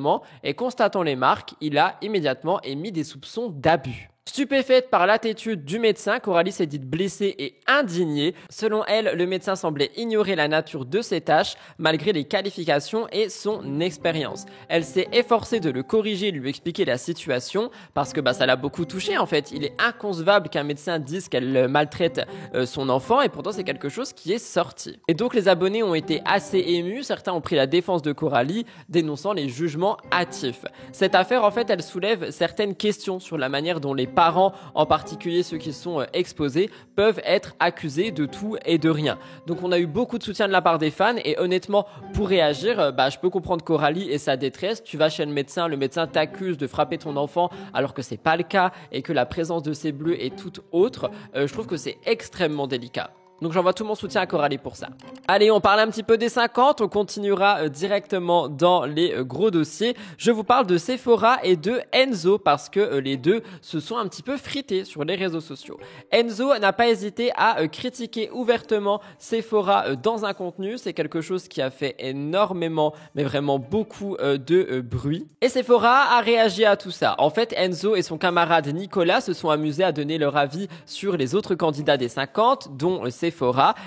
et constatant les marques, il a immédiatement émis des soupçons d'abus. Stupéfaite par l'attitude du médecin, Coralie s'est dite blessée et indignée. Selon elle, le médecin semblait ignorer la nature de ses tâches malgré les qualifications et son expérience. Elle s'est efforcée de le corriger et de lui expliquer la situation parce que ça l'a beaucoup touchée en fait. Il est inconcevable qu'un médecin dise qu'elle maltraite son enfant et pourtant c'est quelque chose qui est sorti. Et donc les abonnés ont été assez émus, certains ont pris la défense de Coralie dénonçant les jugements hâtifs. Cette affaire en fait elle soulève certaines questions sur la manière dont les parents, en particulier ceux qui sont exposés, peuvent être accusés de tout et de rien. Donc on a eu beaucoup de soutien de la part des fans et honnêtement pour réagir, je peux comprendre Coralie et sa détresse. Tu vas chez le médecin t'accuse de frapper ton enfant alors que c'est pas le cas et que la présence de ces bleus est toute autre. Je trouve que c'est extrêmement délicat. Donc j'envoie tout mon soutien à Coralie pour ça. Allez, on parle un petit peu des 50, on continuera directement dans les gros dossiers. Je vous parle de Sephora et de Enzo parce que les deux se sont un petit peu frités sur les réseaux sociaux. Enzo n'a pas hésité à critiquer ouvertement Sephora dans un contenu, c'est quelque chose qui a fait énormément, mais vraiment beaucoup de bruit. Et Sephora a réagi à tout ça. En fait, Enzo et son camarade Nicolas se sont amusés à donner leur avis sur les autres candidats des 50, dont Sephora.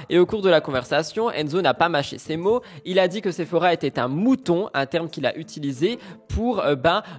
Et au cours de la conversation, Enzo n'a pas mâché ses mots. Il a dit que Sephora était un mouton, un terme qu'il a utilisé pour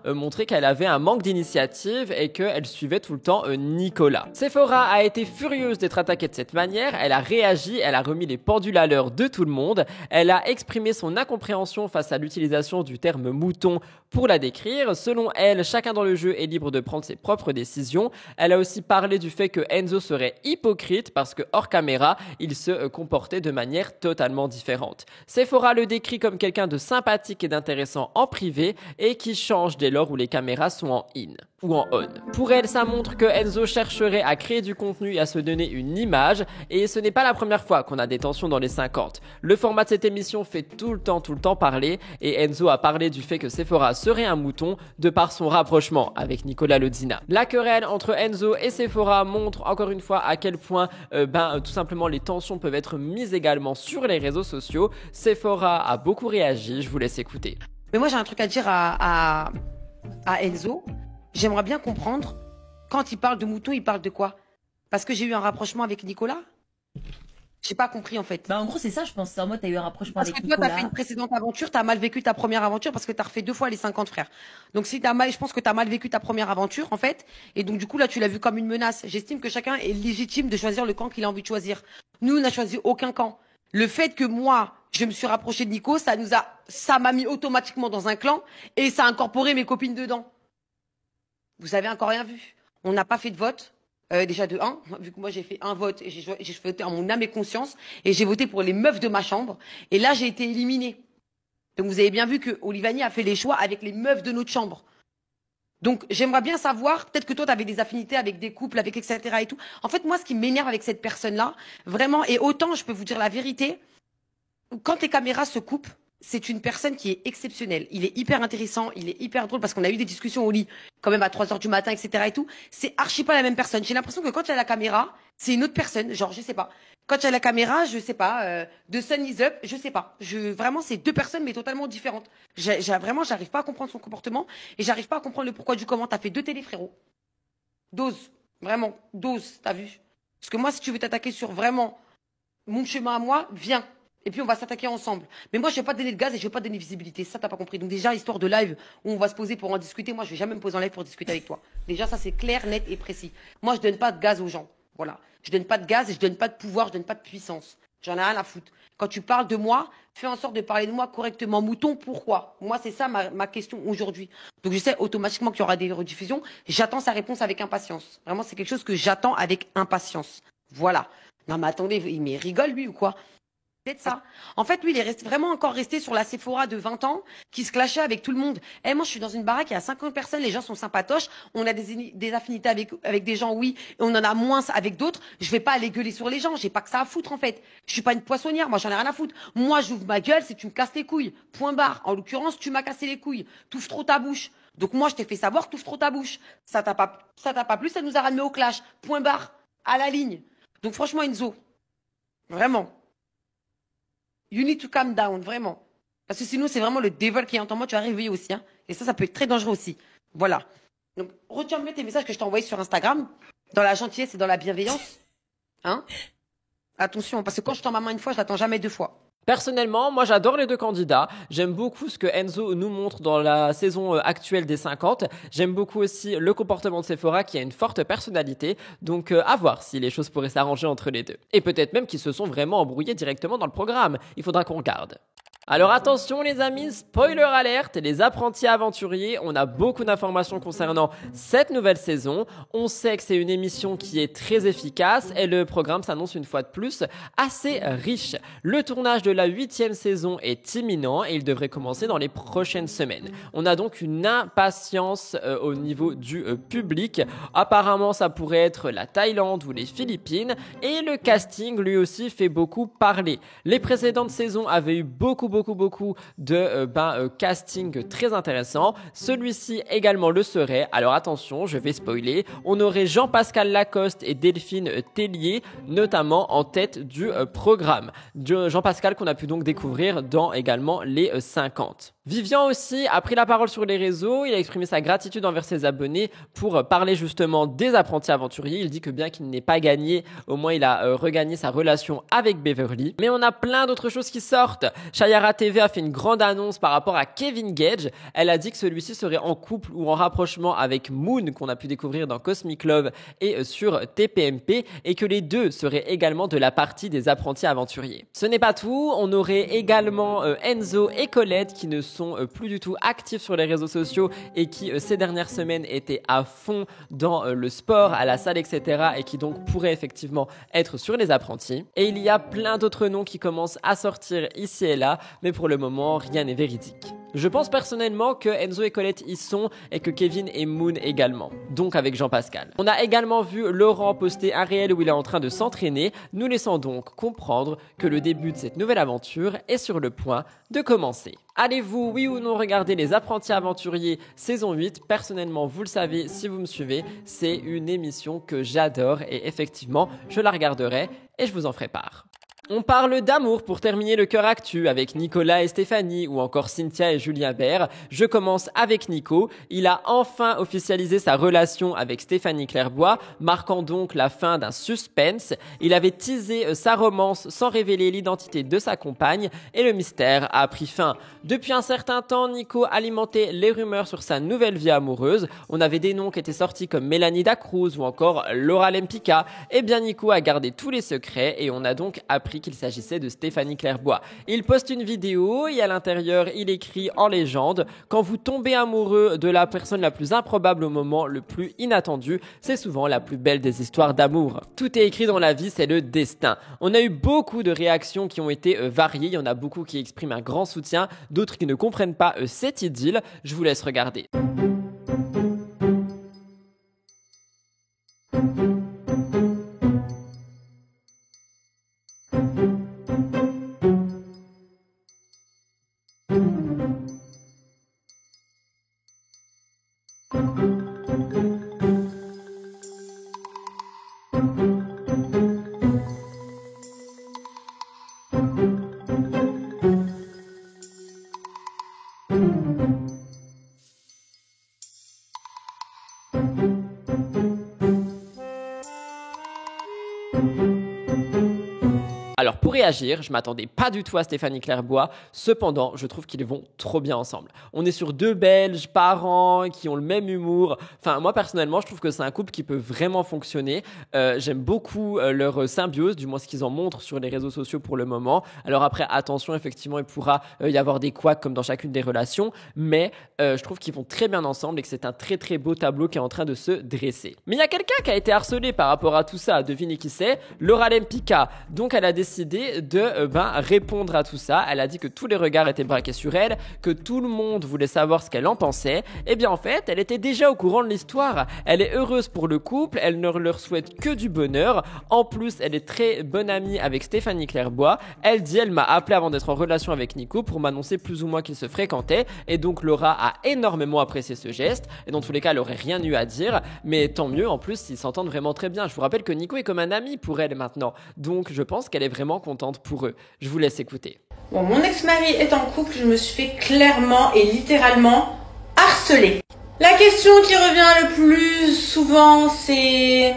montrer qu'elle avait un manque d'initiative et qu'elle suivait tout le temps Nicolas. Sephora a été furieuse d'être attaquée de cette manière. Elle a réagi, elle a remis les pendules à l'heure de tout le monde. Elle a exprimé son incompréhension face à l'utilisation du terme mouton pour la décrire. Selon elle, chacun dans le jeu est libre de prendre ses propres décisions. Elle a aussi parlé du fait que Enzo serait hypocrite parce que hors caméra, il se comportait de manière totalement différente. Sephora le décrit comme quelqu'un de sympathique et d'intéressant en privé et qui change dès lors où les caméras sont en in ou en on. Pour elle, ça montre que Enzo chercherait à créer du contenu et à se donner une image et ce n'est pas la première fois qu'on a des tensions dans les 50. Le format de cette émission fait tout le temps parler et Enzo a parlé du fait que Sephora serait un mouton de par son rapprochement avec Nicolas Lodzina. La querelle entre Enzo et Sephora montre encore une fois à quel point tout simplement les tensions peuvent être mises également sur les réseaux sociaux. Sephora a beaucoup réagi, je vous laisse écouter. Mais moi j'ai un truc à dire à Enzo. j'aimerais bien comprendre, quand il parle de mouton, il parle de quoi? Parce que j'ai eu un rapprochement avec Nicolas? J'ai pas compris en fait. Bah en gros c'est ça je pense, c'est en mode t'as eu un rapprochement Parce avec que toi Nicolas. t'as fait une précédente aventure, t'as mal vécu ta première aventure parce que t'as refait 2 fois les 50 frères. Donc si t'as mal, je pense que t'as mal vécu ta première aventure en fait, et donc du coup là tu l'as vu comme une menace. J'estime que chacun est légitime de choisir le camp qu'il a envie de choisir. Nous on n'a choisi aucun camp. Le fait que moi je me suis rapproché de Nico, ça m'a mis automatiquement dans un clan et ça a incorporé mes copines dedans. Vous avez encore rien vu. On n'a pas fait de vote. Déjà de 1, vu que moi j'ai fait un vote et j'ai voté en mon âme et conscience et j'ai voté pour les meufs de ma chambre et là j'ai été éliminée. Donc vous avez bien vu que Olivani a fait les choix avec les meufs de notre chambre. Donc j'aimerais bien savoir, peut-être que toi tu avais des affinités avec des couples, avec etc. et tout. En fait moi ce qui m'énerve avec cette personne-là, vraiment, et autant je peux vous dire la vérité, quand les caméras se coupent, c'est une personne qui est exceptionnelle. Il est hyper intéressant, il est hyper drôle parce qu'on a eu des discussions au lit, quand même à 3h du matin, etc. et tout. C'est archi pas la même personne. J'ai l'impression que quand il y a la caméra, c'est une autre personne. Genre, je sais pas. Quand il y a la caméra, je sais pas, de Sun is Up, je sais pas. Vraiment, c'est 2 personnes, mais totalement différentes. Vraiment, j'arrive pas à comprendre son comportement et j'arrive pas à comprendre le pourquoi du comment. T'as fait 2 télés, frérot. Dose. Vraiment. Dose. T'as vu? Parce que moi, si tu veux t'attaquer sur vraiment mon chemin à moi, viens. Et puis on va s'attaquer ensemble. Mais moi je vais pas donner de gaz et je vais pas donner de visibilité. Ça t'as pas compris. Donc déjà histoire de live où on va se poser pour en discuter. Moi je vais jamais me poser en live pour discuter avec toi. Déjà ça c'est clair, net et précis. Moi je donne pas de gaz aux gens. Voilà. Je donne pas de gaz et je donne pas de pouvoir, je donne pas de puissance. J'en ai rien à foutre. Quand tu parles de moi, fais en sorte de parler de moi correctement. Mouton, pourquoi? Moi c'est ça ma question aujourd'hui. Donc je sais automatiquement qu'il y aura des rediffusions. J'attends sa réponse avec impatience. Vraiment c'est quelque chose que j'attends avec impatience. Voilà. Non mais attendez, il rigole lui ou quoi? De ça. En fait, lui, il est vraiment encore resté sur la Sephora de 20 ans, qui se clashait avec tout le monde. Eh, moi, je suis dans une baraque, il y a 50 personnes, les gens sont sympatoches, on a des affinités avec des gens, oui, et on en a moins avec d'autres. Je vais pas aller gueuler sur les gens, j'ai pas que ça à foutre, en fait. Je suis pas une poissonnière, moi, j'en ai rien à foutre. Moi, j'ouvre ma gueule, c'est tu me casses les couilles. Point barre. En l'occurrence, tu m'as cassé les couilles. T'ouvres trop ta bouche. Donc, moi, je t'ai fait savoir, t'ouvres trop ta bouche. Ça t'a pas plu, ça nous a ramené au clash. Point barre. À la ligne. Donc, franchement, Enzo. Vraiment. You need to calm down, vraiment. Parce que sinon, c'est vraiment le devil qui est en moi, tu vas réveiller aussi. Hein. Et ça peut être très dangereux aussi. Voilà. Donc, retiens bien tes messages que je t'ai envoyés sur Instagram, dans la gentillesse et dans la bienveillance. Hein? Attention, parce que quand je tends ma main une fois, je l'attends jamais 2 fois. Personnellement, moi j'adore les 2 candidats. J'aime beaucoup ce que Enzo nous montre dans la saison actuelle des 50. J'aime beaucoup aussi le comportement de Sephora qui a une forte personnalité. Donc à voir si les choses pourraient s'arranger entre les deux. Et peut-être même qu'ils se sont vraiment embrouillés directement dans le programme. Il faudra qu'on regarde. Alors attention les amis, spoiler alerte, les apprentis aventuriers, on a beaucoup d'informations concernant cette nouvelle saison. On sait que c'est une émission qui est très efficace et le programme s'annonce une fois de plus assez riche. Le tournage de la 8e saison est imminent et il devrait commencer dans les prochaines semaines. On a donc une impatience au niveau du public. Apparemment ça pourrait être la Thaïlande ou les Philippines et le casting lui aussi fait beaucoup parler. Les précédentes saisons avaient eu beaucoup de casting très intéressant. Celui-ci également le serait. Alors attention, je vais spoiler. On aurait Jean-Pascal Lacoste et Delphine Tellier, notamment en tête du programme. Jean-Pascal qu'on a pu donc découvrir dans également les 50. Vivian aussi a pris la parole sur les réseaux, il a exprimé sa gratitude envers ses abonnés pour parler justement des apprentis aventuriers. Il dit que bien qu'il n'ait pas gagné, au moins il a regagné sa relation avec Beverly. Mais on a plein d'autres choses qui sortent. Shayara TV a fait une grande annonce par rapport à Kevin Gage. Elle a dit que celui-ci serait en couple ou en rapprochement avec Moon qu'on a pu découvrir dans Cosmic Love et sur TPMP et que les deux seraient également de la partie des apprentis aventuriers. Ce n'est pas tout, on aurait également Enzo et Colette qui ne sont plus du tout actifs sur les réseaux sociaux et qui ces dernières semaines étaient à fond dans le sport, à la salle, etc. et qui donc pourraient effectivement être sur les apprentis. Et il y a plein d'autres noms qui commencent à sortir ici et là, mais pour le moment, rien n'est véridique. Je pense personnellement que Enzo et Colette y sont et que Kevin et Moon également, donc avec Jean-Pascal. On a également vu Laurent poster un réel où il est en train de s'entraîner, nous laissant donc comprendre que le début de cette nouvelle aventure est sur le point de commencer. Allez-vous, oui ou non, regarder Les Apprentis Aventuriers saison 8? Personnellement, vous le savez si vous me suivez, c'est une émission que j'adore et effectivement, je la regarderai et je vous en ferai part. On parle d'amour pour terminer le cœur actu avec Nicolas et Stéphanie ou encore Cynthia et Julien Bert. Je commence avec Nico. Il a enfin officialisé sa relation avec Stéphanie Clairbois, marquant donc la fin d'un suspense. Il avait teasé sa romance sans révéler l'identité de sa compagne et le mystère a pris fin. Depuis un certain temps, Nico alimentait les rumeurs sur sa nouvelle vie amoureuse. On avait des noms qui étaient sortis comme Mélanie Dacruz ou encore Laura Lempicka. Eh bien, Nico a gardé tous les secrets et on a donc appris qu'il s'agissait de Stéphanie Clairbois. Il poste une vidéo et à l'intérieur, il écrit en légende « Quand vous tombez amoureux de la personne la plus improbable au moment le plus inattendu, c'est souvent la plus belle des histoires d'amour. » Tout est écrit dans la vie, c'est le destin. On a eu beaucoup de réactions qui ont été variées. Il y en a beaucoup qui expriment un grand soutien, d'autres qui ne comprennent pas cette idylle. Je vous laisse regarder. Alors pour réagir, je m'attendais pas du tout à Stéphanie Clairbois, cependant je trouve qu'ils vont trop bien ensemble. On est sur deux Belges, parents, qui ont le même humour. Enfin moi personnellement je trouve que c'est un couple qui peut vraiment fonctionner. J'aime beaucoup leur symbiose, du moins ce qu'ils en montrent sur les réseaux sociaux pour le moment. Alors après attention, effectivement il pourra y avoir des couacs comme dans chacune des relations, mais je trouve qu'ils vont très bien ensemble et que c'est un très très beau tableau qui est en train de se dresser. Mais il y a quelqu'un qui a été harcelé par rapport à tout ça, devinez qui c'est? Laura Lempicka. Donc elle a décidé de répondre à tout ça. Elle a dit que tous les regards étaient braqués sur elle, que tout le monde voulait savoir ce qu'elle en pensait. Et bien en fait, elle était déjà au courant de l'histoire. Elle est heureuse pour le couple, elle ne leur souhaite que du bonheur. En plus, elle est très bonne amie avec Stéphanie Clairbois. Elle dit, elle m'a appelé avant d'être en relation avec Nico pour m'annoncer plus ou moins qu'ils se fréquentaient. Et donc Laura a énormément apprécié ce geste. Et dans tous les cas, elle aurait rien eu à dire. Mais tant mieux, en plus, ils s'entendent vraiment très bien. Je vous rappelle que Nico est comme un ami pour elle maintenant. Donc je pense qu'elle est vraiment contente pour eux. Je vous laisse écouter. Bon, mon ex-mari est en couple, je me suis fait clairement et littéralement harceler. La question qui revient le plus souvent, c'est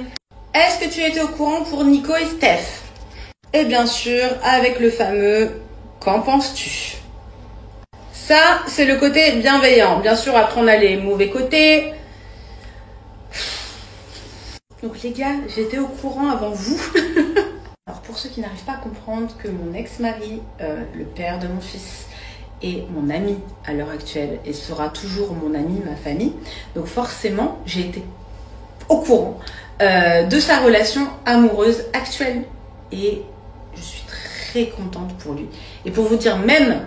est-ce que tu étais au courant pour Nico et Steph? Et bien sûr, avec le fameux qu'en penses-tu? Ça, c'est le côté bienveillant. Bien sûr, après on a les mauvais côtés. Donc les gars, j'étais au courant avant vous. Alors pour ceux qui n'arrivent pas à comprendre que mon ex-mari, le père de mon fils, est mon ami à l'heure actuelle et sera toujours mon ami, ma famille. Donc forcément, j'ai été au courant de sa relation amoureuse actuelle. Et je suis très contente pour lui. Et pour vous dire même,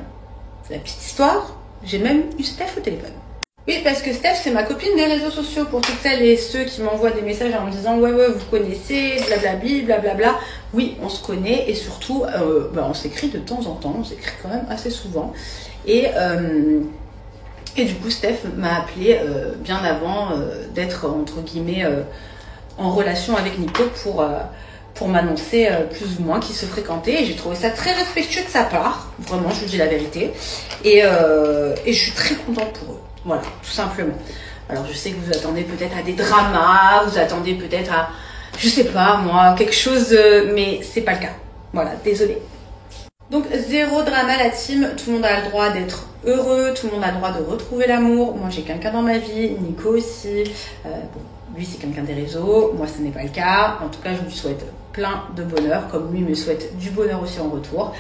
la petite histoire, j'ai même eu Steph au téléphone. Oui, parce que Steph, c'est ma copine des réseaux sociaux pour toutes celles et ceux qui m'envoient des messages en me disant « Ouais, vous connaissez, blablabli, blablabla. » Oui, on se connaît et surtout, on s'écrit de temps en temps, on s'écrit quand même assez souvent. Et du coup, Steph m'a appelé bien avant d'être, entre guillemets, en relation avec Nico pour m'annoncer plus ou moins qu'ils se fréquentaient. Et j'ai trouvé ça très respectueux de sa part, vraiment, je vous dis la vérité. Et je suis très contente pour eux. Voilà, tout simplement. Alors je sais que vous attendez peut-être à des dramas, vous attendez peut-être à, je sais pas moi, quelque chose, mais c'est pas le cas. Voilà, désolée. Donc zéro drama la team, tout le monde a le droit d'être heureux, tout le monde a le droit de retrouver l'amour. Moi j'ai quelqu'un dans ma vie, Nico aussi. Lui c'est quelqu'un des réseaux, moi ce n'est pas le cas. En tout cas je lui souhaite plein de bonheur, comme lui me souhaite du bonheur aussi en retour.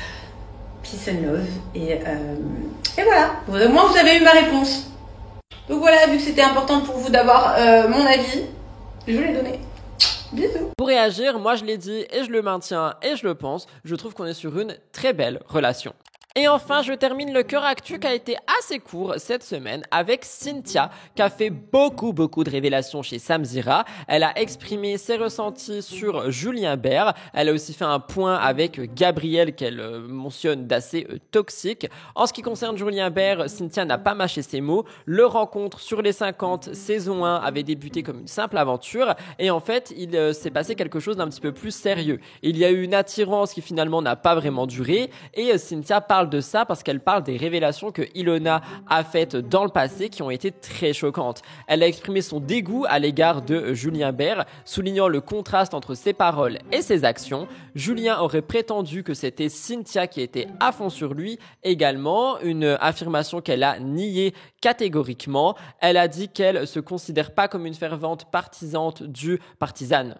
Peace and love. Et voilà, au moins vous avez eu ma réponse. Donc voilà, vu que c'était important pour vous d'avoir mon avis, je vous l'ai donné. Bisous. Pour réagir, moi je l'ai dit et je le maintiens et je le pense, je trouve qu'on est sur une très belle relation. Et enfin, je termine le cœur actu qui a été assez court cette semaine avec Cynthia qui a fait beaucoup de révélations chez Samzira. Elle a exprimé ses ressentis sur Julien Bert. Elle a aussi fait un point avec Gabriel qu'elle mentionne d'assez toxique. En ce qui concerne Julien Bert, Cynthia n'a pas mâché ses mots. Leur rencontre sur les 50 saison 1 avait débuté comme une simple aventure et en fait, il s'est passé quelque chose d'un petit peu plus sérieux. Il y a eu une attirance qui finalement n'a pas vraiment duré et Cynthia parle de ça parce qu'elle parle des révélations que Ilona a faites dans le passé qui ont été très choquantes. Elle a exprimé son dégoût à l'égard de Julien Bert, soulignant le contraste entre ses paroles et ses actions. Julien aurait prétendu que c'était Cynthia qui était à fond sur lui également, une affirmation qu'elle a niée catégoriquement. Elle a dit qu'elle se considère pas comme une fervente partisane.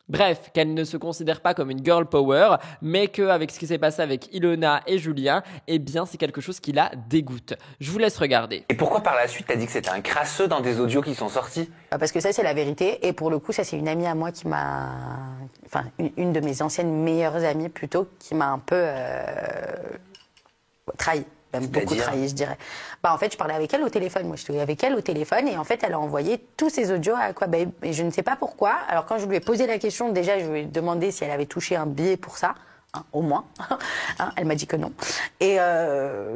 Bref, qu'elle ne se considère pas comme une girl power, mais qu'avec ce qui s'est passé avec Ilona et Julien, eh bien, c'est quelque chose qui la dégoûte. Je vous laisse regarder. Et pourquoi par la suite t'as dit que c'était un crasseux dans des audios qui sont sortis? Parce que ça, c'est la vérité. Et pour le coup, ça, c'est une amie à moi qui m'a... Enfin, une de mes anciennes meilleures amies, plutôt, qui m'a un peu trahi. Même beaucoup trahi, je dirais. En fait, je parlais avec elle au téléphone. Moi, j'étais avec elle au téléphone et en fait, elle a envoyé tous ses audios à Aquababe. Et je ne sais pas pourquoi. Alors, quand je lui ai posé la question, déjà, je lui ai demandé si elle avait touché un billet pour ça. Au moins. Elle m'a dit que non. Et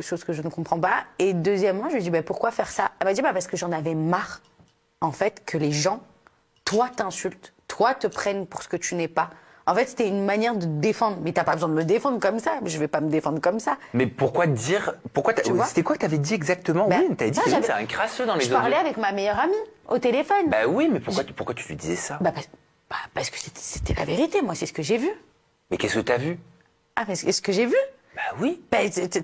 chose que je ne comprends pas. Et deuxièmement, je lui ai dit, pourquoi faire ça? Elle m'a dit, parce que j'en avais marre, en fait, que les gens, toi, t'insultent, toi, te prennent pour ce que tu n'es pas. En fait, c'était une manière de te défendre. Mais t'as pas besoin de me défendre comme ça. Je vais pas me défendre comme ça. Mais pourquoi dire... C'était quoi que t'avais dit exactement? Oui, t'avais dit que c'est un crasseux dans les audios. Je parlais avec ma meilleure amie, au téléphone. Bah oui, mais pourquoi tu lui disais ça? Parce que c'était la vérité, moi, c'est ce que j'ai vu. Mais qu'est-ce que t'as vu? Ah, mais ce que j'ai vu? Bah oui.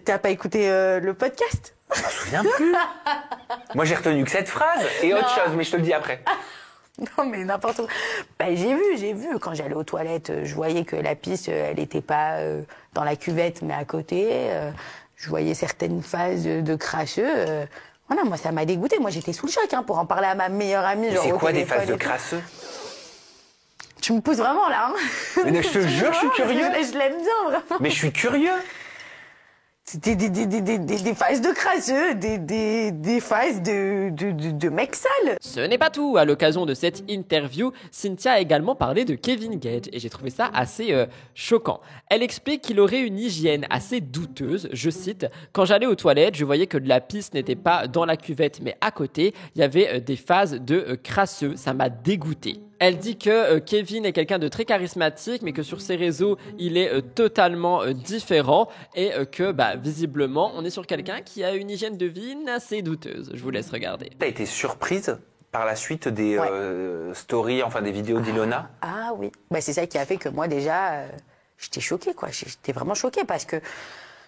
T'as pas écouté le podcast? Je me souviens plus. Moi, j'ai retenu que cette phrase et autre chose, mais je te le dis après. Non, mais n'importe où. J'ai vu. Quand j'allais aux toilettes, je voyais que la pisse, elle n'était pas dans la cuvette, mais à côté. Je voyais certaines phases de crasseux. Voilà, moi, ça m'a dégoûté. Moi, j'étais sous le choc pour en parler à ma meilleure amie. C'est quoi des phases de crasseux? Tu me pousses vraiment, là. Mais je te jure, je suis curieux. Je l'aime bien, vraiment. Mais je suis curieux. C'était des phases de crasseux, des phases de mecs sales. Ce n'est pas tout. À l'occasion de cette interview, Cynthia a également parlé de Kevin Gage et j'ai trouvé ça assez choquant. Elle explique qu'il aurait une hygiène assez douteuse. Je cite, « Quand j'allais aux toilettes, je voyais que de la pisse n'était pas dans la cuvette mais à côté. Il y avait des phases de crasseux. Ça m'a dégoûté. » Elle dit que Kevin est quelqu'un de très charismatique, mais que sur ses réseaux, il est totalement différent et que, visiblement, on est sur quelqu'un qui a une hygiène de vie assez douteuse. Je vous laisse regarder. T'as été surprise par la suite des stories, enfin des vidéos d'Ilona? Ah oui. C'est ça qui a fait que moi, déjà, j'étais choquée, quoi. J'étais vraiment choquée parce que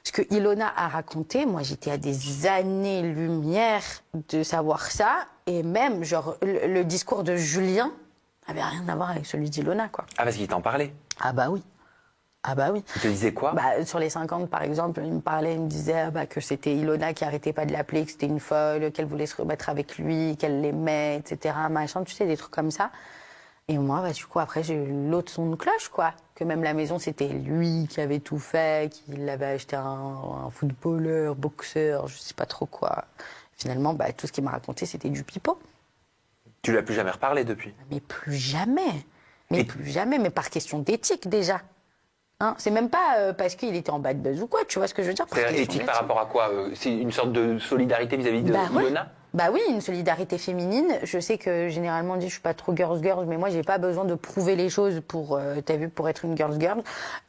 ce que Ilona a raconté, moi, j'étais à des années-lumière de savoir ça. Et même, genre, le discours de Julien avait rien à voir avec celui d'Ilona, quoi. Ah, parce qu'il t'en parlait? Ah bah oui. Il te disait quoi? Sur les 50, par exemple, il me disait que c'était Ilona qui arrêtait pas de l'appeler, que c'était une folle, qu'elle voulait se remettre avec lui, qu'elle l'aimait, etc., machin, tu sais, des trucs comme ça. Et moi, du coup, après, j'ai eu l'autre son de cloche, quoi. Que même la maison, c'était lui qui avait tout fait, qu'il avait acheté un footballeur, boxeur, je sais pas trop quoi. Finalement, tout ce qu'il m'a raconté, c'était du pipeau. Tu lui as plus jamais reparlé depuis? Mais plus jamais. Mais par question d'éthique déjà. C'est même pas parce qu'il était en bad buzz ou quoi, tu vois ce que je veux dire? Éthique par rapport à quoi? C'est une sorte de solidarité vis-à-vis de Ilona? Oui, une solidarité féminine. Je sais que généralement on dit je suis pas trop girls, mais moi j'ai pas besoin de prouver les choses pour être une girls.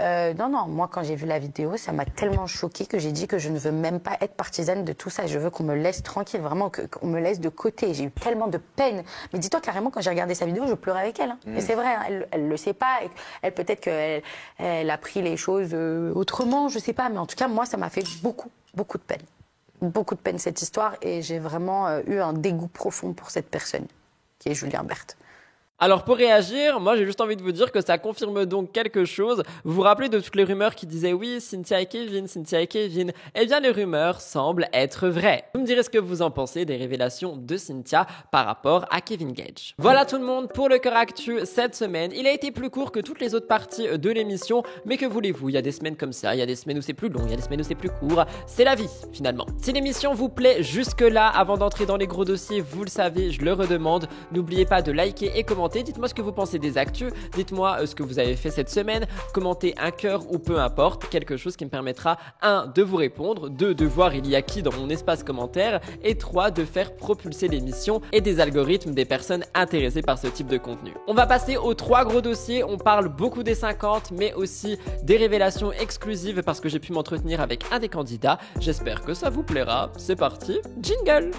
Non, moi quand j'ai vu la vidéo, ça m'a tellement choquée que j'ai dit que je ne veux même pas être partisane de tout ça. Je veux qu'on me laisse tranquille, vraiment qu'on me laisse de côté. J'ai eu tellement de peine. Mais dis-toi carrément quand j'ai regardé sa vidéo, je pleurais avec elle. Et c'est vrai, elle le sait pas. Elle peut-être qu'elle a pris les choses autrement, je sais pas. Mais en tout cas, moi ça m'a fait beaucoup de peine. Beaucoup de peine cette histoire et j'ai vraiment eu un dégoût profond pour cette personne qui est Julien Bert. Alors pour réagir, moi j'ai juste envie de vous dire que ça confirme donc quelque chose. Vous vous rappelez de toutes les rumeurs qui disaient oui, Cynthia et Kevin, Cynthia et Kevin. Eh bien les rumeurs semblent être vraies. Vous me direz ce que vous en pensez des révélations de Cynthia par rapport à Kevin Gage. Voilà tout le monde pour le cœur actu cette semaine. Il a été plus court que toutes les autres parties de l'émission, mais que voulez-vous, il y a des semaines comme ça, il y a des semaines où c'est plus long, il y a des semaines où c'est plus court. C'est la vie finalement. Si l'émission vous plaît jusque-là, avant d'entrer dans les gros dossiers, vous le savez, je le redemande, n'oubliez pas de liker et commenter. Dites-moi ce que vous pensez des actus, dites-moi ce que vous avez fait cette semaine, commentez un cœur ou peu importe, quelque chose qui me permettra 1 de vous répondre, 2 de voir il y a qui dans mon espace commentaire et 3 de faire propulser l'émission et des algorithmes des personnes intéressées par ce type de contenu. On va passer aux 3 gros dossiers, on parle beaucoup des 50 mais aussi des révélations exclusives parce que j'ai pu m'entretenir avec un des candidats. J'espère que ça vous plaira. C'est parti, jingle!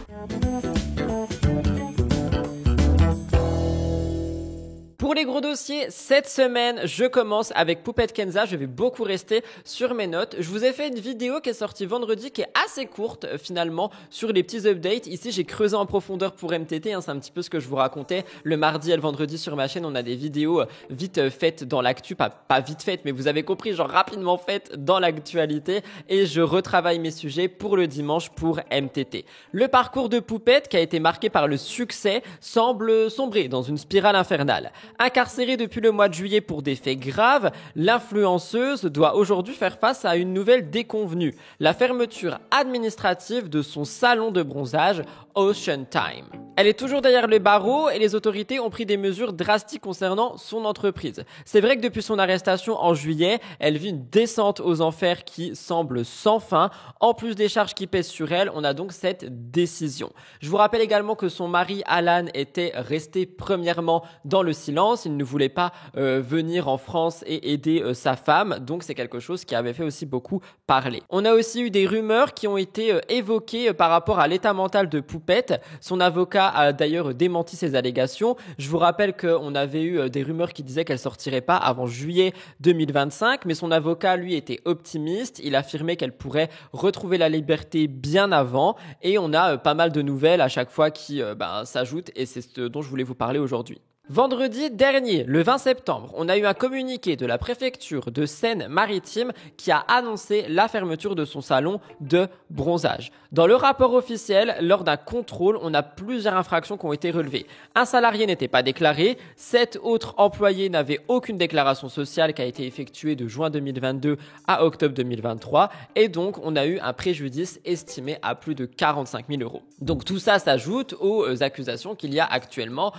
Pour les gros dossiers, cette semaine, je commence avec Poupette Kenza. Je vais beaucoup rester sur mes notes. Je vous ai fait une vidéo qui est sortie vendredi, qui est assez courte finalement, sur les petits updates. Ici, j'ai creusé en profondeur pour MTT. C'est un petit peu ce que je vous racontais le mardi et le vendredi sur ma chaîne. On a des vidéos vite faites dans l'actu, pas vite faites, mais vous avez compris, genre rapidement faites dans l'actualité. Et je retravaille mes sujets pour le dimanche pour MTT. Le parcours de Poupette, qui a été marqué par le succès, semble sombrer dans une spirale infernale. Incarcérée depuis le mois de juillet pour des faits graves, l'influenceuse doit aujourd'hui faire face à une nouvelle déconvenue, la fermeture administrative de son salon de bronzage Ocean Time. Elle est toujours derrière le barreau et les autorités ont pris des mesures drastiques concernant son entreprise. C'est vrai que depuis son arrestation en juillet, elle vit une descente aux enfers qui semble sans fin. En plus des charges qui pèsent sur elle, on a donc cette décision. Je vous rappelle également que son mari Alan était resté premièrement dans le silence. Il ne voulait pas venir en France et aider sa femme, donc c'est quelque chose qui avait fait aussi beaucoup parler. On a aussi eu des rumeurs qui ont été évoquées par rapport à l'état mental de Poupette. Son avocat a d'ailleurs démenti ces allégations. Je vous rappelle qu'on avait eu des rumeurs qui disaient qu'elle sortirait pas avant juillet 2025, mais son avocat, lui, était optimiste. Il affirmait qu'elle pourrait retrouver la liberté bien avant, et on a pas mal de nouvelles à chaque fois qui s'ajoutent, et c'est ce dont je voulais vous parler aujourd'hui. Vendredi dernier, le 20 septembre, on a eu un communiqué de la préfecture de Seine-Maritime qui a annoncé la fermeture de son salon de bronzage. Dans le rapport officiel, lors d'un contrôle, on a plusieurs infractions qui ont été relevées. Un salarié n'était pas déclaré, 7 autres employés n'avaient aucune déclaration sociale qui a été effectuée de juin 2022 à octobre 2023, et donc on a eu un préjudice estimé à plus de 45 000 €. Donc tout ça s'ajoute aux accusations qu'il y a actuellement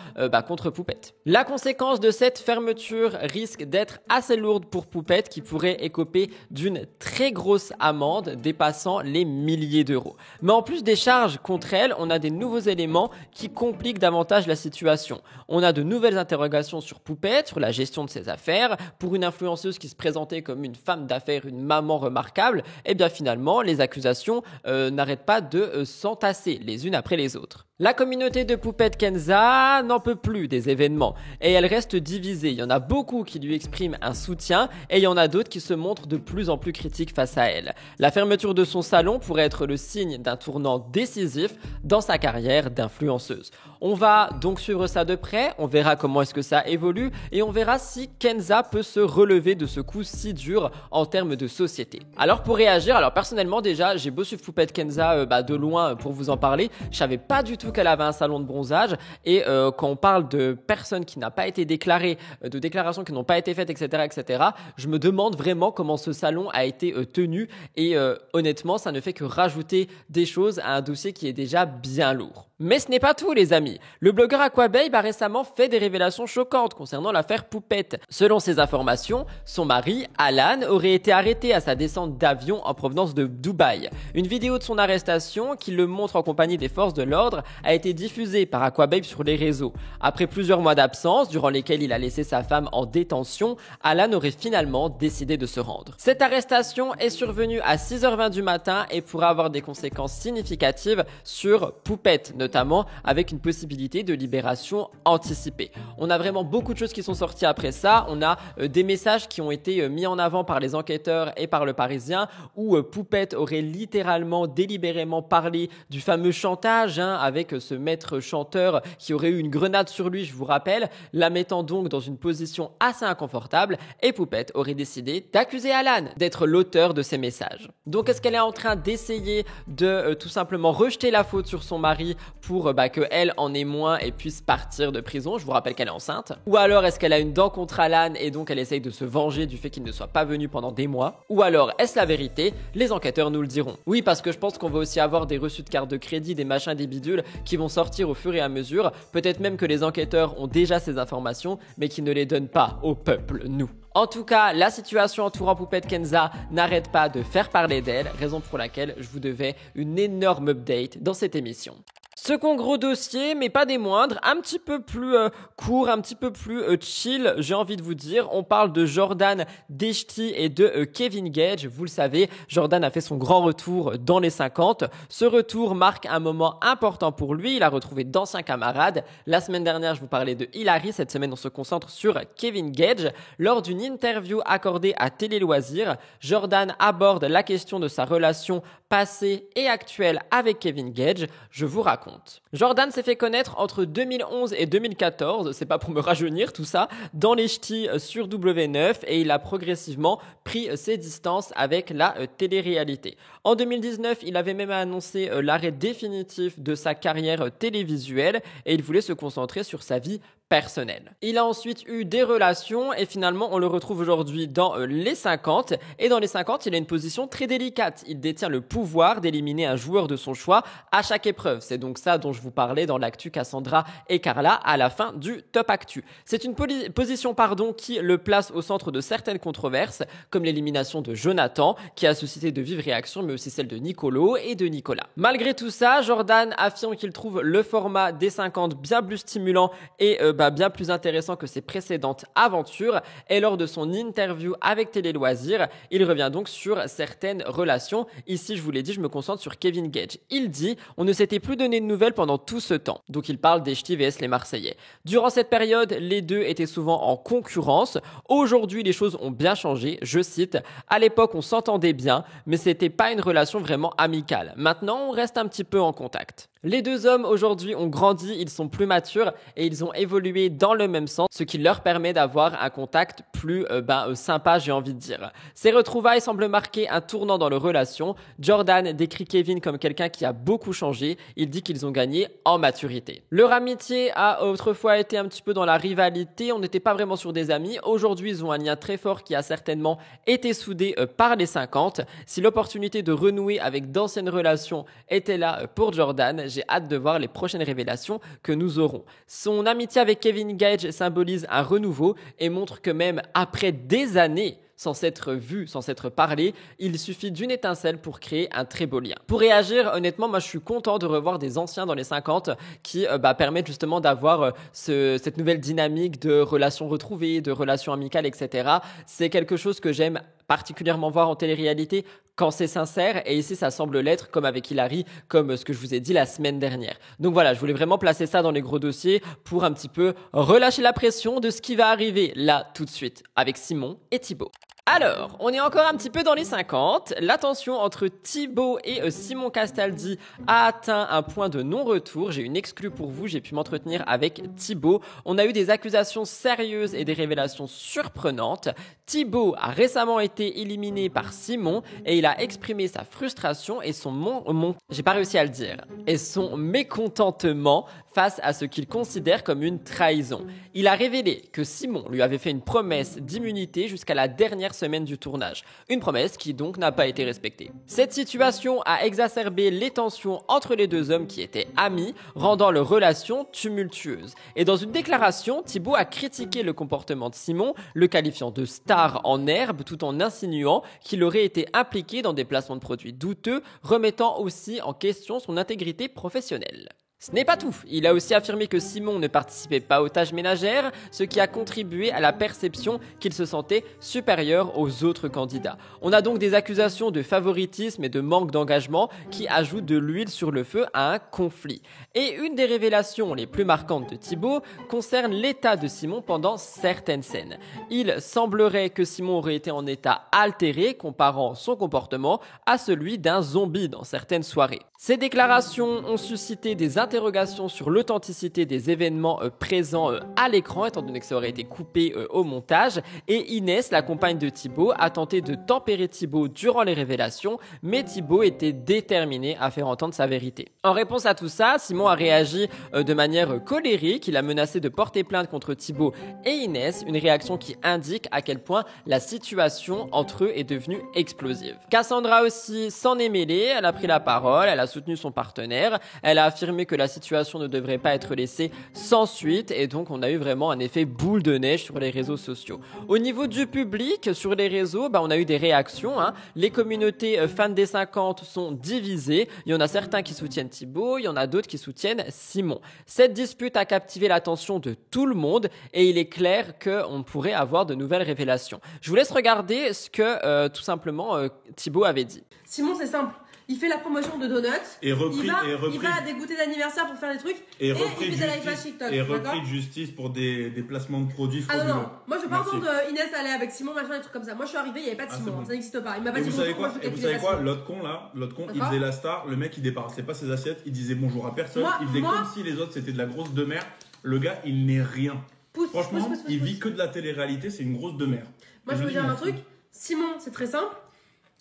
contre Poupette. La conséquence de cette fermeture risque d'être assez lourde pour Poupette, qui pourrait écoper d'une très grosse amende dépassant les milliers d'euros. Mais en plus des charges contre elle, on a des nouveaux éléments qui compliquent davantage la situation. On a de nouvelles interrogations sur Poupette, sur la gestion de ses affaires. Pour une influenceuse qui se présentait comme une femme d'affaires, une maman remarquable, eh bien finalement, les accusations n'arrêtent pas de s'entasser les unes après les autres. La communauté de Poupette Kenza n'en peut plus des événements et elle reste divisée. Il y en a beaucoup qui lui expriment un soutien et il y en a d'autres qui se montrent de plus en plus critiques face à elle. La fermeture de son salon pourrait être le signe d'un tournant décisif dans sa carrière d'influenceuse. On va donc suivre ça de près, on verra comment est-ce que ça évolue et on verra si Kenza peut se relever de ce coup si dur en termes de société. Alors pour réagir, personnellement déjà, j'ai beau suivre Poupette Kenza de loin pour vous en parler, je savais pas du tout qu'elle avait un salon de bronzage et quand on parle de personnes qui n'ont pas été déclarées, de déclarations qui n'ont pas été faites, etc., je me demande vraiment comment ce salon a été tenu et honnêtement, ça ne fait que rajouter des choses à un dossier qui est déjà bien lourd. Mais ce n'est pas tout les amis. Le blogueur Aquababe a récemment fait des révélations choquantes concernant l'affaire Poupette. Selon ses informations, son mari, Alan, aurait été arrêté à sa descente d'avion en provenance de Dubaï. Une vidéo de son arrestation, qui le montre en compagnie des forces de l'ordre, a été diffusée par Aquababe sur les réseaux. Après plusieurs mois d'absence, durant lesquels il a laissé sa femme en détention, Alan aurait finalement décidé de se rendre. Cette arrestation est survenue à 6h20 du matin et pourrait avoir des conséquences significatives sur Poupette notamment avec une possibilité de libération anticipée. On a vraiment beaucoup de choses qui sont sorties après ça. On a des messages qui ont été mis en avant par les enquêteurs et par le Parisien où Poupette aurait littéralement, délibérément parlé du fameux chantage avec ce maître chanteur qui aurait eu une grenade sur lui, je vous rappelle, la mettant donc dans une position assez inconfortable, et Poupette aurait décidé d'accuser Alan d'être l'auteur de ces messages. Donc est-ce qu'elle est en train d'essayer de tout simplement rejeter la faute sur son mari pour qu'elle en ait moins et puisse partir de prison? Je vous rappelle qu'elle est enceinte. Ou alors est-ce qu'elle a une dent contre Alan et donc elle essaye de se venger du fait qu'il ne soit pas venu pendant des mois? Ou alors est-ce la vérité? Les enquêteurs nous le diront. Oui, parce que je pense qu'on va aussi avoir des reçus de carte de crédit, des machins, des bidules qui vont sortir au fur et à mesure. Peut-être même que les enquêteurs ont déjà ces informations mais qui ne les donnent pas au peuple, nous. En tout cas, la situation entourant Poupette Kenza n'arrête pas de faire parler d'elle, raison pour laquelle je vous devais une énorme update dans cette émission. Second gros dossier, mais pas des moindres, un petit peu plus court, un petit peu plus chill, j'ai envie de vous dire. On parle de Jordan Deshti et de Kevin Gage. Vous le savez, Jordan a fait son grand retour dans les 50. Ce retour marque un moment important pour lui. Il a retrouvé d'anciens camarades. La semaine dernière, je vous parlais de Hilary. Cette semaine, on se concentre sur Kevin Gage. Lors d'une interview accordée à Télé Loisirs, Jordan aborde la question de sa relation passée et actuelle avec Kevin Gage. Je vous raconte. Jordan s'est fait connaître entre 2011 et 2014, c'est pas pour me rajeunir tout ça, dans les ch'tis sur W9, et il a progressivement pris ses distances avec la télé-réalité. En 2019, il avait même annoncé l'arrêt définitif de sa carrière télévisuelle et il voulait se concentrer sur sa vie personnelle. Il a ensuite eu des relations et finalement on le retrouve aujourd'hui dans les 50, et dans les 50 il a une position très délicate. Il détient le pouvoir d'éliminer un joueur de son choix à chaque épreuve. C'est donc ça dont je vous parlais dans l'actu Cassandra et Carla à la fin du Top Actu. C'est une position qui le place au centre de certaines controverses, comme l'élimination de Jonathan qui a suscité de vives réactions, mais aussi celle de Nicolo et de Nicolas. Malgré tout ça, Jordan affirme qu'il trouve le format des 50 bien plus stimulant et bien plus intéressant que ses précédentes aventures, et lors de son interview avec Télé Loisirs, il revient donc sur certaines relations. Ici, je vous l'ai dit, je me concentre sur Kevin Gage. Il dit « On ne s'était plus donné de nouvelles pendant tout ce temps ». Donc il parle des ch'tis vs les Marseillais. Durant cette période, les deux étaient souvent en concurrence. Aujourd'hui, les choses ont bien changé. Je cite « À l'époque, on s'entendait bien, mais c'était pas une relation vraiment amicale. Maintenant, on reste un petit peu en contact ». Les deux hommes aujourd'hui ont grandi, ils sont plus matures et ils ont évolué dans le même sens, ce qui leur permet d'avoir un contact plus sympa, j'ai envie de dire. Ces retrouvailles semblent marquer un tournant dans leur relation. Jordan décrit Kevin comme quelqu'un qui a beaucoup changé. Il dit qu'ils ont gagné en maturité. Leur amitié a autrefois été un petit peu dans la rivalité. On n'était pas vraiment sur des amis. Aujourd'hui, ils ont un lien très fort qui a certainement été soudé par les 50. Si l'opportunité de renouer avec d'anciennes relations était là pour Jordan, j'ai hâte de voir les prochaines révélations que nous aurons. Son amitié avec Kevin Gage symbolise un renouveau et montre que même après des années sans s'être vu, sans s'être parlé, il suffit d'une étincelle pour créer un très beau lien. Pour réagir, honnêtement, moi je suis content de revoir des anciens dans les 50 qui permettent justement d'avoir cette nouvelle dynamique de relations retrouvées, de relations amicales, etc. C'est quelque chose que j'aime particulièrement voir en télé-réalité quand c'est sincère, et ici ça semble l'être, comme avec Hilary, comme ce que je vous ai dit la semaine dernière. Donc voilà, je voulais vraiment placer ça dans les gros dossiers pour un petit peu relâcher la pression de ce qui va arriver là tout de suite avec Simon et Thibaut. Alors, on est encore un petit peu dans les 50. La tension entre Thibaut et Simon Castaldi a atteint un point de non-retour. J'ai une exclue pour vous, j'ai pu m'entretenir avec Thibaut. On a eu des accusations sérieuses et des révélations surprenantes. Thibaut a récemment été éliminé par Simon et il a exprimé sa frustration et son j'ai pas réussi à le dire, et son mécontentement face à ce qu'il considère comme une trahison. Il a révélé que Simon lui avait fait une promesse d'immunité jusqu'à la dernière semaine du tournage. Une promesse qui donc n'a pas été respectée. Cette situation a exacerbé les tensions entre les deux hommes qui étaient amis, rendant leur relation tumultueuse. Et dans une déclaration, Thibaut a critiqué le comportement de Simon, le qualifiant de star en herbe, tout en insinuant qu'il aurait été impliqué dans des placements de produits douteux, remettant aussi en question son intégrité professionnelle. Ce n'est pas tout. Il a aussi affirmé que Simon ne participait pas aux tâches ménagères, ce qui a contribué à la perception qu'il se sentait supérieur aux autres candidats. On a donc des accusations de favoritisme et de manque d'engagement qui ajoutent de l'huile sur le feu à un conflit. Et une des révélations les plus marquantes de Thibaut concerne l'état de Simon pendant certaines scènes. Il semblerait que Simon aurait été en état altéré, comparant son comportement à celui d'un zombie dans certaines soirées. Ces déclarations ont suscité des interrogations sur l'authenticité des événements présents à l'écran, étant donné que ça aurait été coupé au montage. Et Inès, la compagne de Thibaut, a tenté de tempérer Thibaut durant les révélations, mais Thibaut était déterminé à faire entendre sa vérité. En réponse à tout ça, Simon a réagi de manière colérique. Il a menacé de porter plainte contre Thibaut et Inès, une réaction qui indique à quel point la situation entre eux est devenue explosive. Cassandra aussi s'en est mêlée, elle a pris la parole, elle a soutenu son partenaire, elle a affirmé que la situation ne devrait pas être laissée sans suite et donc on a eu vraiment un effet boule de neige sur les réseaux sociaux. Au niveau du public, sur les réseaux, on a eu des réactions. Les communautés fans des 50 sont divisées, il y en a certains qui soutiennent Thibaut, il y en a d'autres qui soutiennent Simon. Cette dispute a captivé l'attention de tout le monde et il est clair qu'on pourrait avoir de nouvelles révélations. Je vous laisse regarder ce que tout simplement Thibaut avait dit. Simon, c'est simple. Il fait la promotion de donuts. Il va à des goûters d'anniversaire pour faire des trucs. Et il fait des lives à TikTok. Et repris de justice pour des placements de produits frauduleux. Ah non. Moi, je veux pas entendre Inès aller avec Simon, machin, des trucs comme ça. Moi, je suis arrivée, il n'y avait pas de Simon. Ça n'existe pas. Il m'a pas dit bonjour. Vous savez quoi? L'autre con, il faisait la star. Le mec, il débarrassait pas ses assiettes. Il disait bonjour à personne. Il faisait comme si les autres, c'était de la grosse de mer. Le gars, il n'est rien. Franchement, il vit que de la télé-réalité. C'est une grosse de mer. Moi, je veux dire un truc. Simon, c'est très simple.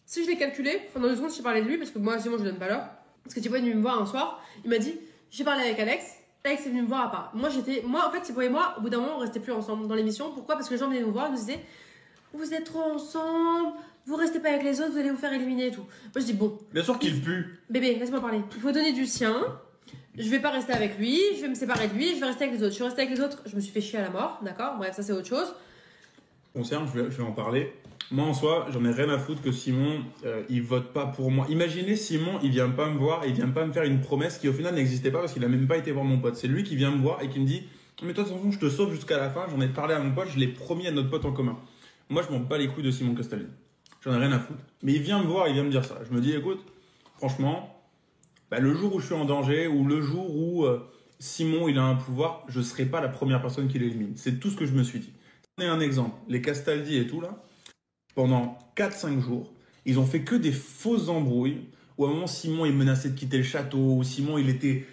Si je l'ai calculé, pendant 2 secondes, je parlais de lui parce que moi, Simon, je donne pas l'heure. Parce que Thibaut est venu me voir un soir, il m'a dit j'ai parlé avec Alex est venu me voir à part. Moi, en fait, Thibaut et moi, au bout d'un moment, on restait plus ensemble dans l'émission. Pourquoi? Parce que les gens venaient nous voir, ils nous disaient vous êtes trop ensemble, vous restez pas avec les autres, vous allez vous faire éliminer et tout. Moi, je dis bon. Bien sûr qu'il pue. Bébé, laisse-moi parler. Il faut donner du sien. Je vais pas rester avec lui, je vais me séparer de lui, je vais rester avec les autres. Je suis restée avec les autres, je me suis fait chier à la mort, d'accord? Bref, ça c'est autre chose. Concerne, je vais en parler. Moi, en soi, j'en ai rien à foutre que Simon, il vote pas pour moi. Imaginez, Simon, il vient pas me voir, il vient pas me faire une promesse qui, au final, n'existait pas parce qu'il a même pas été voir mon pote. C'est lui qui vient me voir et qui me dit mais toi, de toute façon, je te sauve jusqu'à la fin. J'en ai parlé à mon pote, je l'ai promis à notre pote en commun. Moi, je m'en bats les couilles de Simon Castaldi. J'en ai rien à foutre. Mais il vient me voir, il vient me dire ça. Je me dis, écoute, franchement, le jour où je suis en danger ou le jour où Simon, il a un pouvoir, je serai pas la première personne qui l'élimine. C'est tout ce que je me suis dit. Je vais donner un exemple. Les Castaldi et tout, là, pendant 4-5 jours, ils ont fait que des fausses embrouilles où à un moment Simon il menaçait de quitter le château, ou Simon il était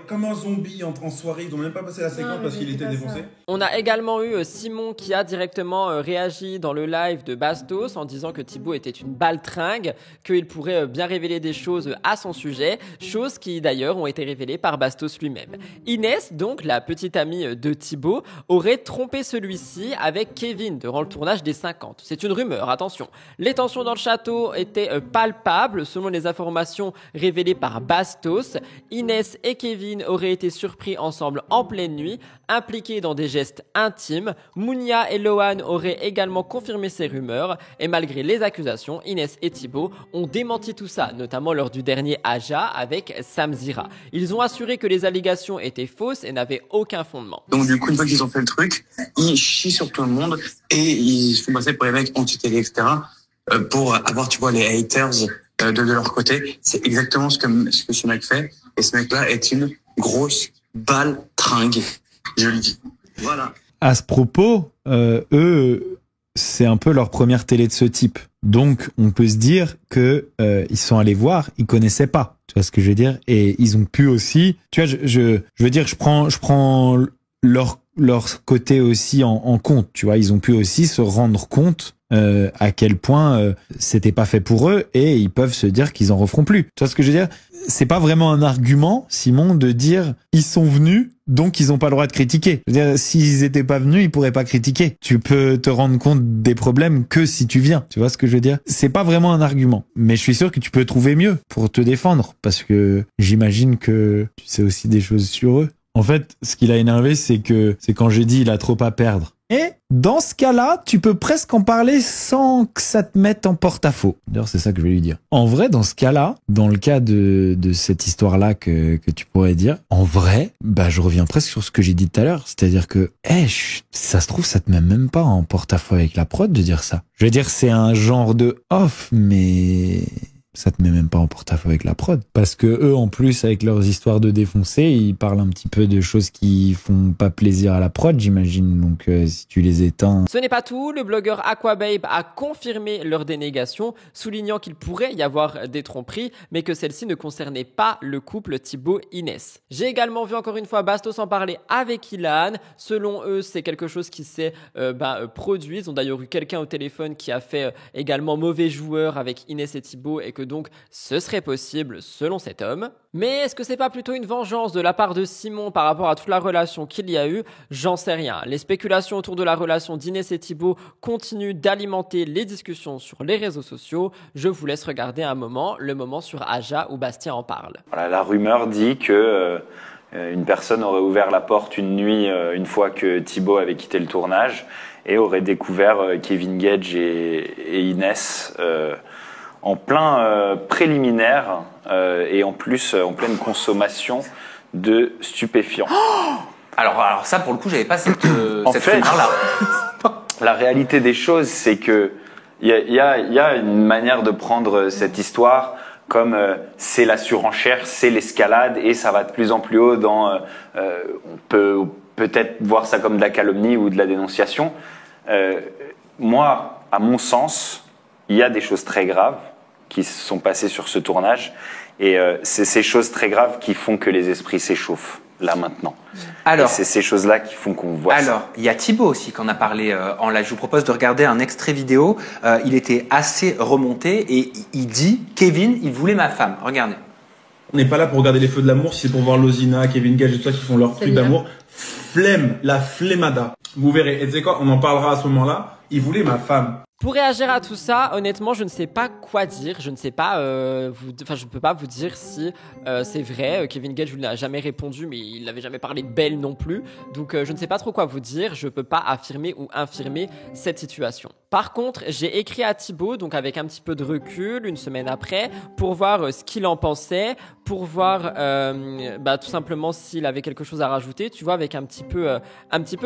comme un zombie en soirée, ils n'ont même pas passé la séquence parce qu'il était défoncé. On a également eu Simon qui a directement réagi dans le live de Bastos en disant que Thibaut était une baltringue, qu'il pourrait bien révéler des choses à son sujet, choses qui d'ailleurs ont été révélées par Bastos lui-même. Inès, donc la petite amie de Thibaut, aurait trompé celui-ci avec Kevin durant le tournage des 50. C'est une rumeur, attention. Les tensions dans le château étaient palpables selon les informations révélées par Bastos. Inès et Kevin auraient été surpris ensemble en pleine nuit, impliqués dans des gestes intimes. Mounia et Lohan auraient également confirmé ces rumeurs et malgré les accusations, Inès et Thibaut ont démenti tout ça, notamment lors du dernier Aja avec Samzira. Ils ont assuré que les allégations étaient fausses et n'avaient aucun fondement. Donc du coup, une fois qu'ils ont fait le truc, ils chient sur tout le monde et ils se font passer pour les mecs anti-télé, etc. Pour avoir, tu vois, les haters de leur côté. C'est exactement ce que ce mec fait. Et ce mec-là est une grosse baltringue. Je le dis. Voilà. À ce propos, eux, c'est un peu leur première télé de ce type. Donc, on peut se dire que ils sont allés voir, ils connaissaient pas. Tu vois ce que je veux dire? Et ils ont pu aussi. Tu vois, je veux dire, je prends leur côté aussi en compte. Tu vois, ils ont pu aussi se rendre compte à quel point c'était pas fait pour eux et ils peuvent se dire qu'ils en referont plus. Tu vois ce que je veux dire? C'est pas vraiment un argument, Simon, de dire ils sont venus donc ils ont pas le droit de critiquer. Je veux dire, s'ils étaient pas venus, ils pourraient pas critiquer. Tu peux te rendre compte des problèmes que si tu viens. Tu vois ce que je veux dire? C'est pas vraiment un argument, mais je suis sûr que tu peux trouver mieux pour te défendre parce que j'imagine que tu sais aussi des choses sur eux. En fait, ce qui l'a énervé, c'est quand j'ai dit il a trop à perdre. Et dans ce cas-là, tu peux presque en parler sans que ça te mette en porte-à-faux. D'ailleurs, c'est ça que je vais lui dire. En vrai, dans ce cas-là, dans le cas de cette histoire-là que tu pourrais dire, en vrai, bah, je reviens presque sur ce que j'ai dit tout à l'heure. C'est-à-dire que, ça se trouve, ça te met même pas en porte-à-faux avec la prod de dire ça. Je veux dire, c'est un genre de off, mais ça te met même pas en porte-à-faux avec la prod. Parce que eux, en plus, avec leurs histoires de défoncer, ils parlent un petit peu de choses qui font pas plaisir à la prod, j'imagine. Donc, si tu les éteins... Ce n'est pas tout, le blogueur Aquababe a confirmé leur dénégation, soulignant qu'il pourrait y avoir des tromperies, mais que celle-ci ne concernait pas le couple Thibaut-Inès. J'ai également vu encore une fois Bastos en parler avec Ilan. Selon eux, c'est quelque chose qui s'est produit. Ils ont d'ailleurs eu quelqu'un au téléphone qui a fait également mauvais joueur avec Inès et Thibaut et que donc ce serait possible selon cet homme. Mais est-ce que c'est pas plutôt une vengeance de la part de Simon par rapport à toute la relation qu'il y a eu? J'en sais rien. Les spéculations autour de la relation d'Inès et Thibaut continuent d'alimenter les discussions sur les réseaux sociaux. Je vous laisse regarder un moment, le moment sur Aja où Bastien en parle. Voilà, la rumeur dit que une personne aurait ouvert la porte une nuit une fois que Thibaut avait quitté le tournage et aurait découvert Kevin Gage et Inès en plein préliminaire et en plus en pleine consommation de stupéfiants. Alors ça, pour le coup, j'avais pas cette rumeur-là. La réalité des choses, c'est que il y a une manière de prendre cette histoire comme c'est la surenchère, c'est l'escalade et ça va de plus en plus haut dans... on peut peut-être voir ça comme de la calomnie ou de la dénonciation. Moi, à mon sens, il y a des choses très graves qui se sont passées sur ce tournage et c'est ces choses très graves qui font que les esprits s'échauffent là maintenant. Alors, et c'est ces choses-là qui font qu'on voit ça. Alors, il y a Thibaut aussi qui en a parlé en live. Je vous propose de regarder un extrait vidéo. Il était assez remonté et il dit « Kevin, il voulait ma femme ». Regardez. On n'est pas là pour regarder les feux de l'amour, si c'est pour voir Lozina, Kevin Gage et tout ça qui font leur truc d'amour. Flemme, la flemmada. Vous verrez. Et tu sais quoi, on en parlera à ce moment-là. Il voulait ma femme. Pour réagir à tout ça, honnêtement, je ne sais pas quoi dire. Je ne sais pas, je ne peux pas vous dire si c'est vrai. Kevin Gage lui n'a jamais répondu, mais il n'avait jamais parlé de Belle non plus. Donc, je ne sais pas trop quoi vous dire. Je ne peux pas affirmer ou infirmer cette situation. Par contre, j'ai écrit à Thibaut, donc avec un petit peu de recul, une semaine après, pour voir ce qu'il en pensait, pour voir tout simplement s'il avait quelque chose à rajouter, tu vois, avec un petit peu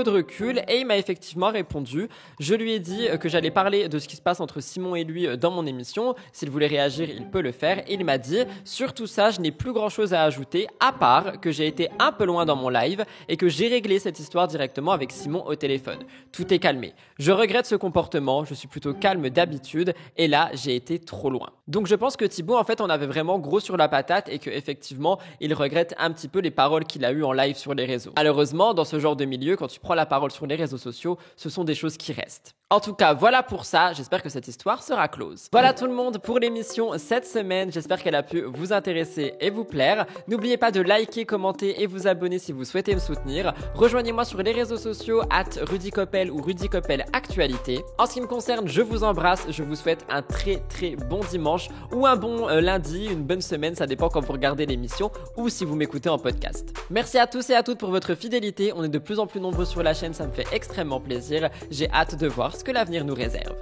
de recul. Et il m'a effectivement répondu. Je lui ai dit que j'allais parler de ce qui se passe entre Simon et lui dans mon émission. S'il voulait réagir, il peut le faire. Et il m'a dit, sur tout ça, je n'ai plus grand chose à ajouter, à part que j'ai été un peu loin dans mon live et que j'ai réglé cette histoire directement avec Simon au téléphone. Tout est calmé. Je regrette ce comportement, je suis plutôt calme d'habitude et là, j'ai été trop loin. Donc je pense que Thibaut, en fait, on avait vraiment gros sur la patate et que effectivement, il regrette un petit peu les paroles qu'il a eues en live sur les réseaux. Malheureusement, dans ce genre de milieu, quand tu prends la parole sur les réseaux sociaux, ce sont des choses qui restent. En tout cas, voilà pour ça. J'espère que cette histoire sera close. Voilà tout le monde pour l'émission cette semaine. J'espère qu'elle a pu vous intéresser et vous plaire. N'oubliez pas de liker, commenter et vous abonner si vous souhaitez me soutenir. Rejoignez-moi sur les réseaux sociaux @RudyCoppel ou RudyCoppel Actualité. En ce qui me concerne, je vous embrasse. Je vous souhaite un très très bon dimanche ou un bon lundi, une bonne semaine. Ça dépend quand vous regardez l'émission ou si vous m'écoutez en podcast. Merci à tous et à toutes pour votre fidélité. On est de plus en plus nombreux sur la chaîne. Ça me fait extrêmement plaisir. J'ai hâte de voir ce que l'avenir nous réserve.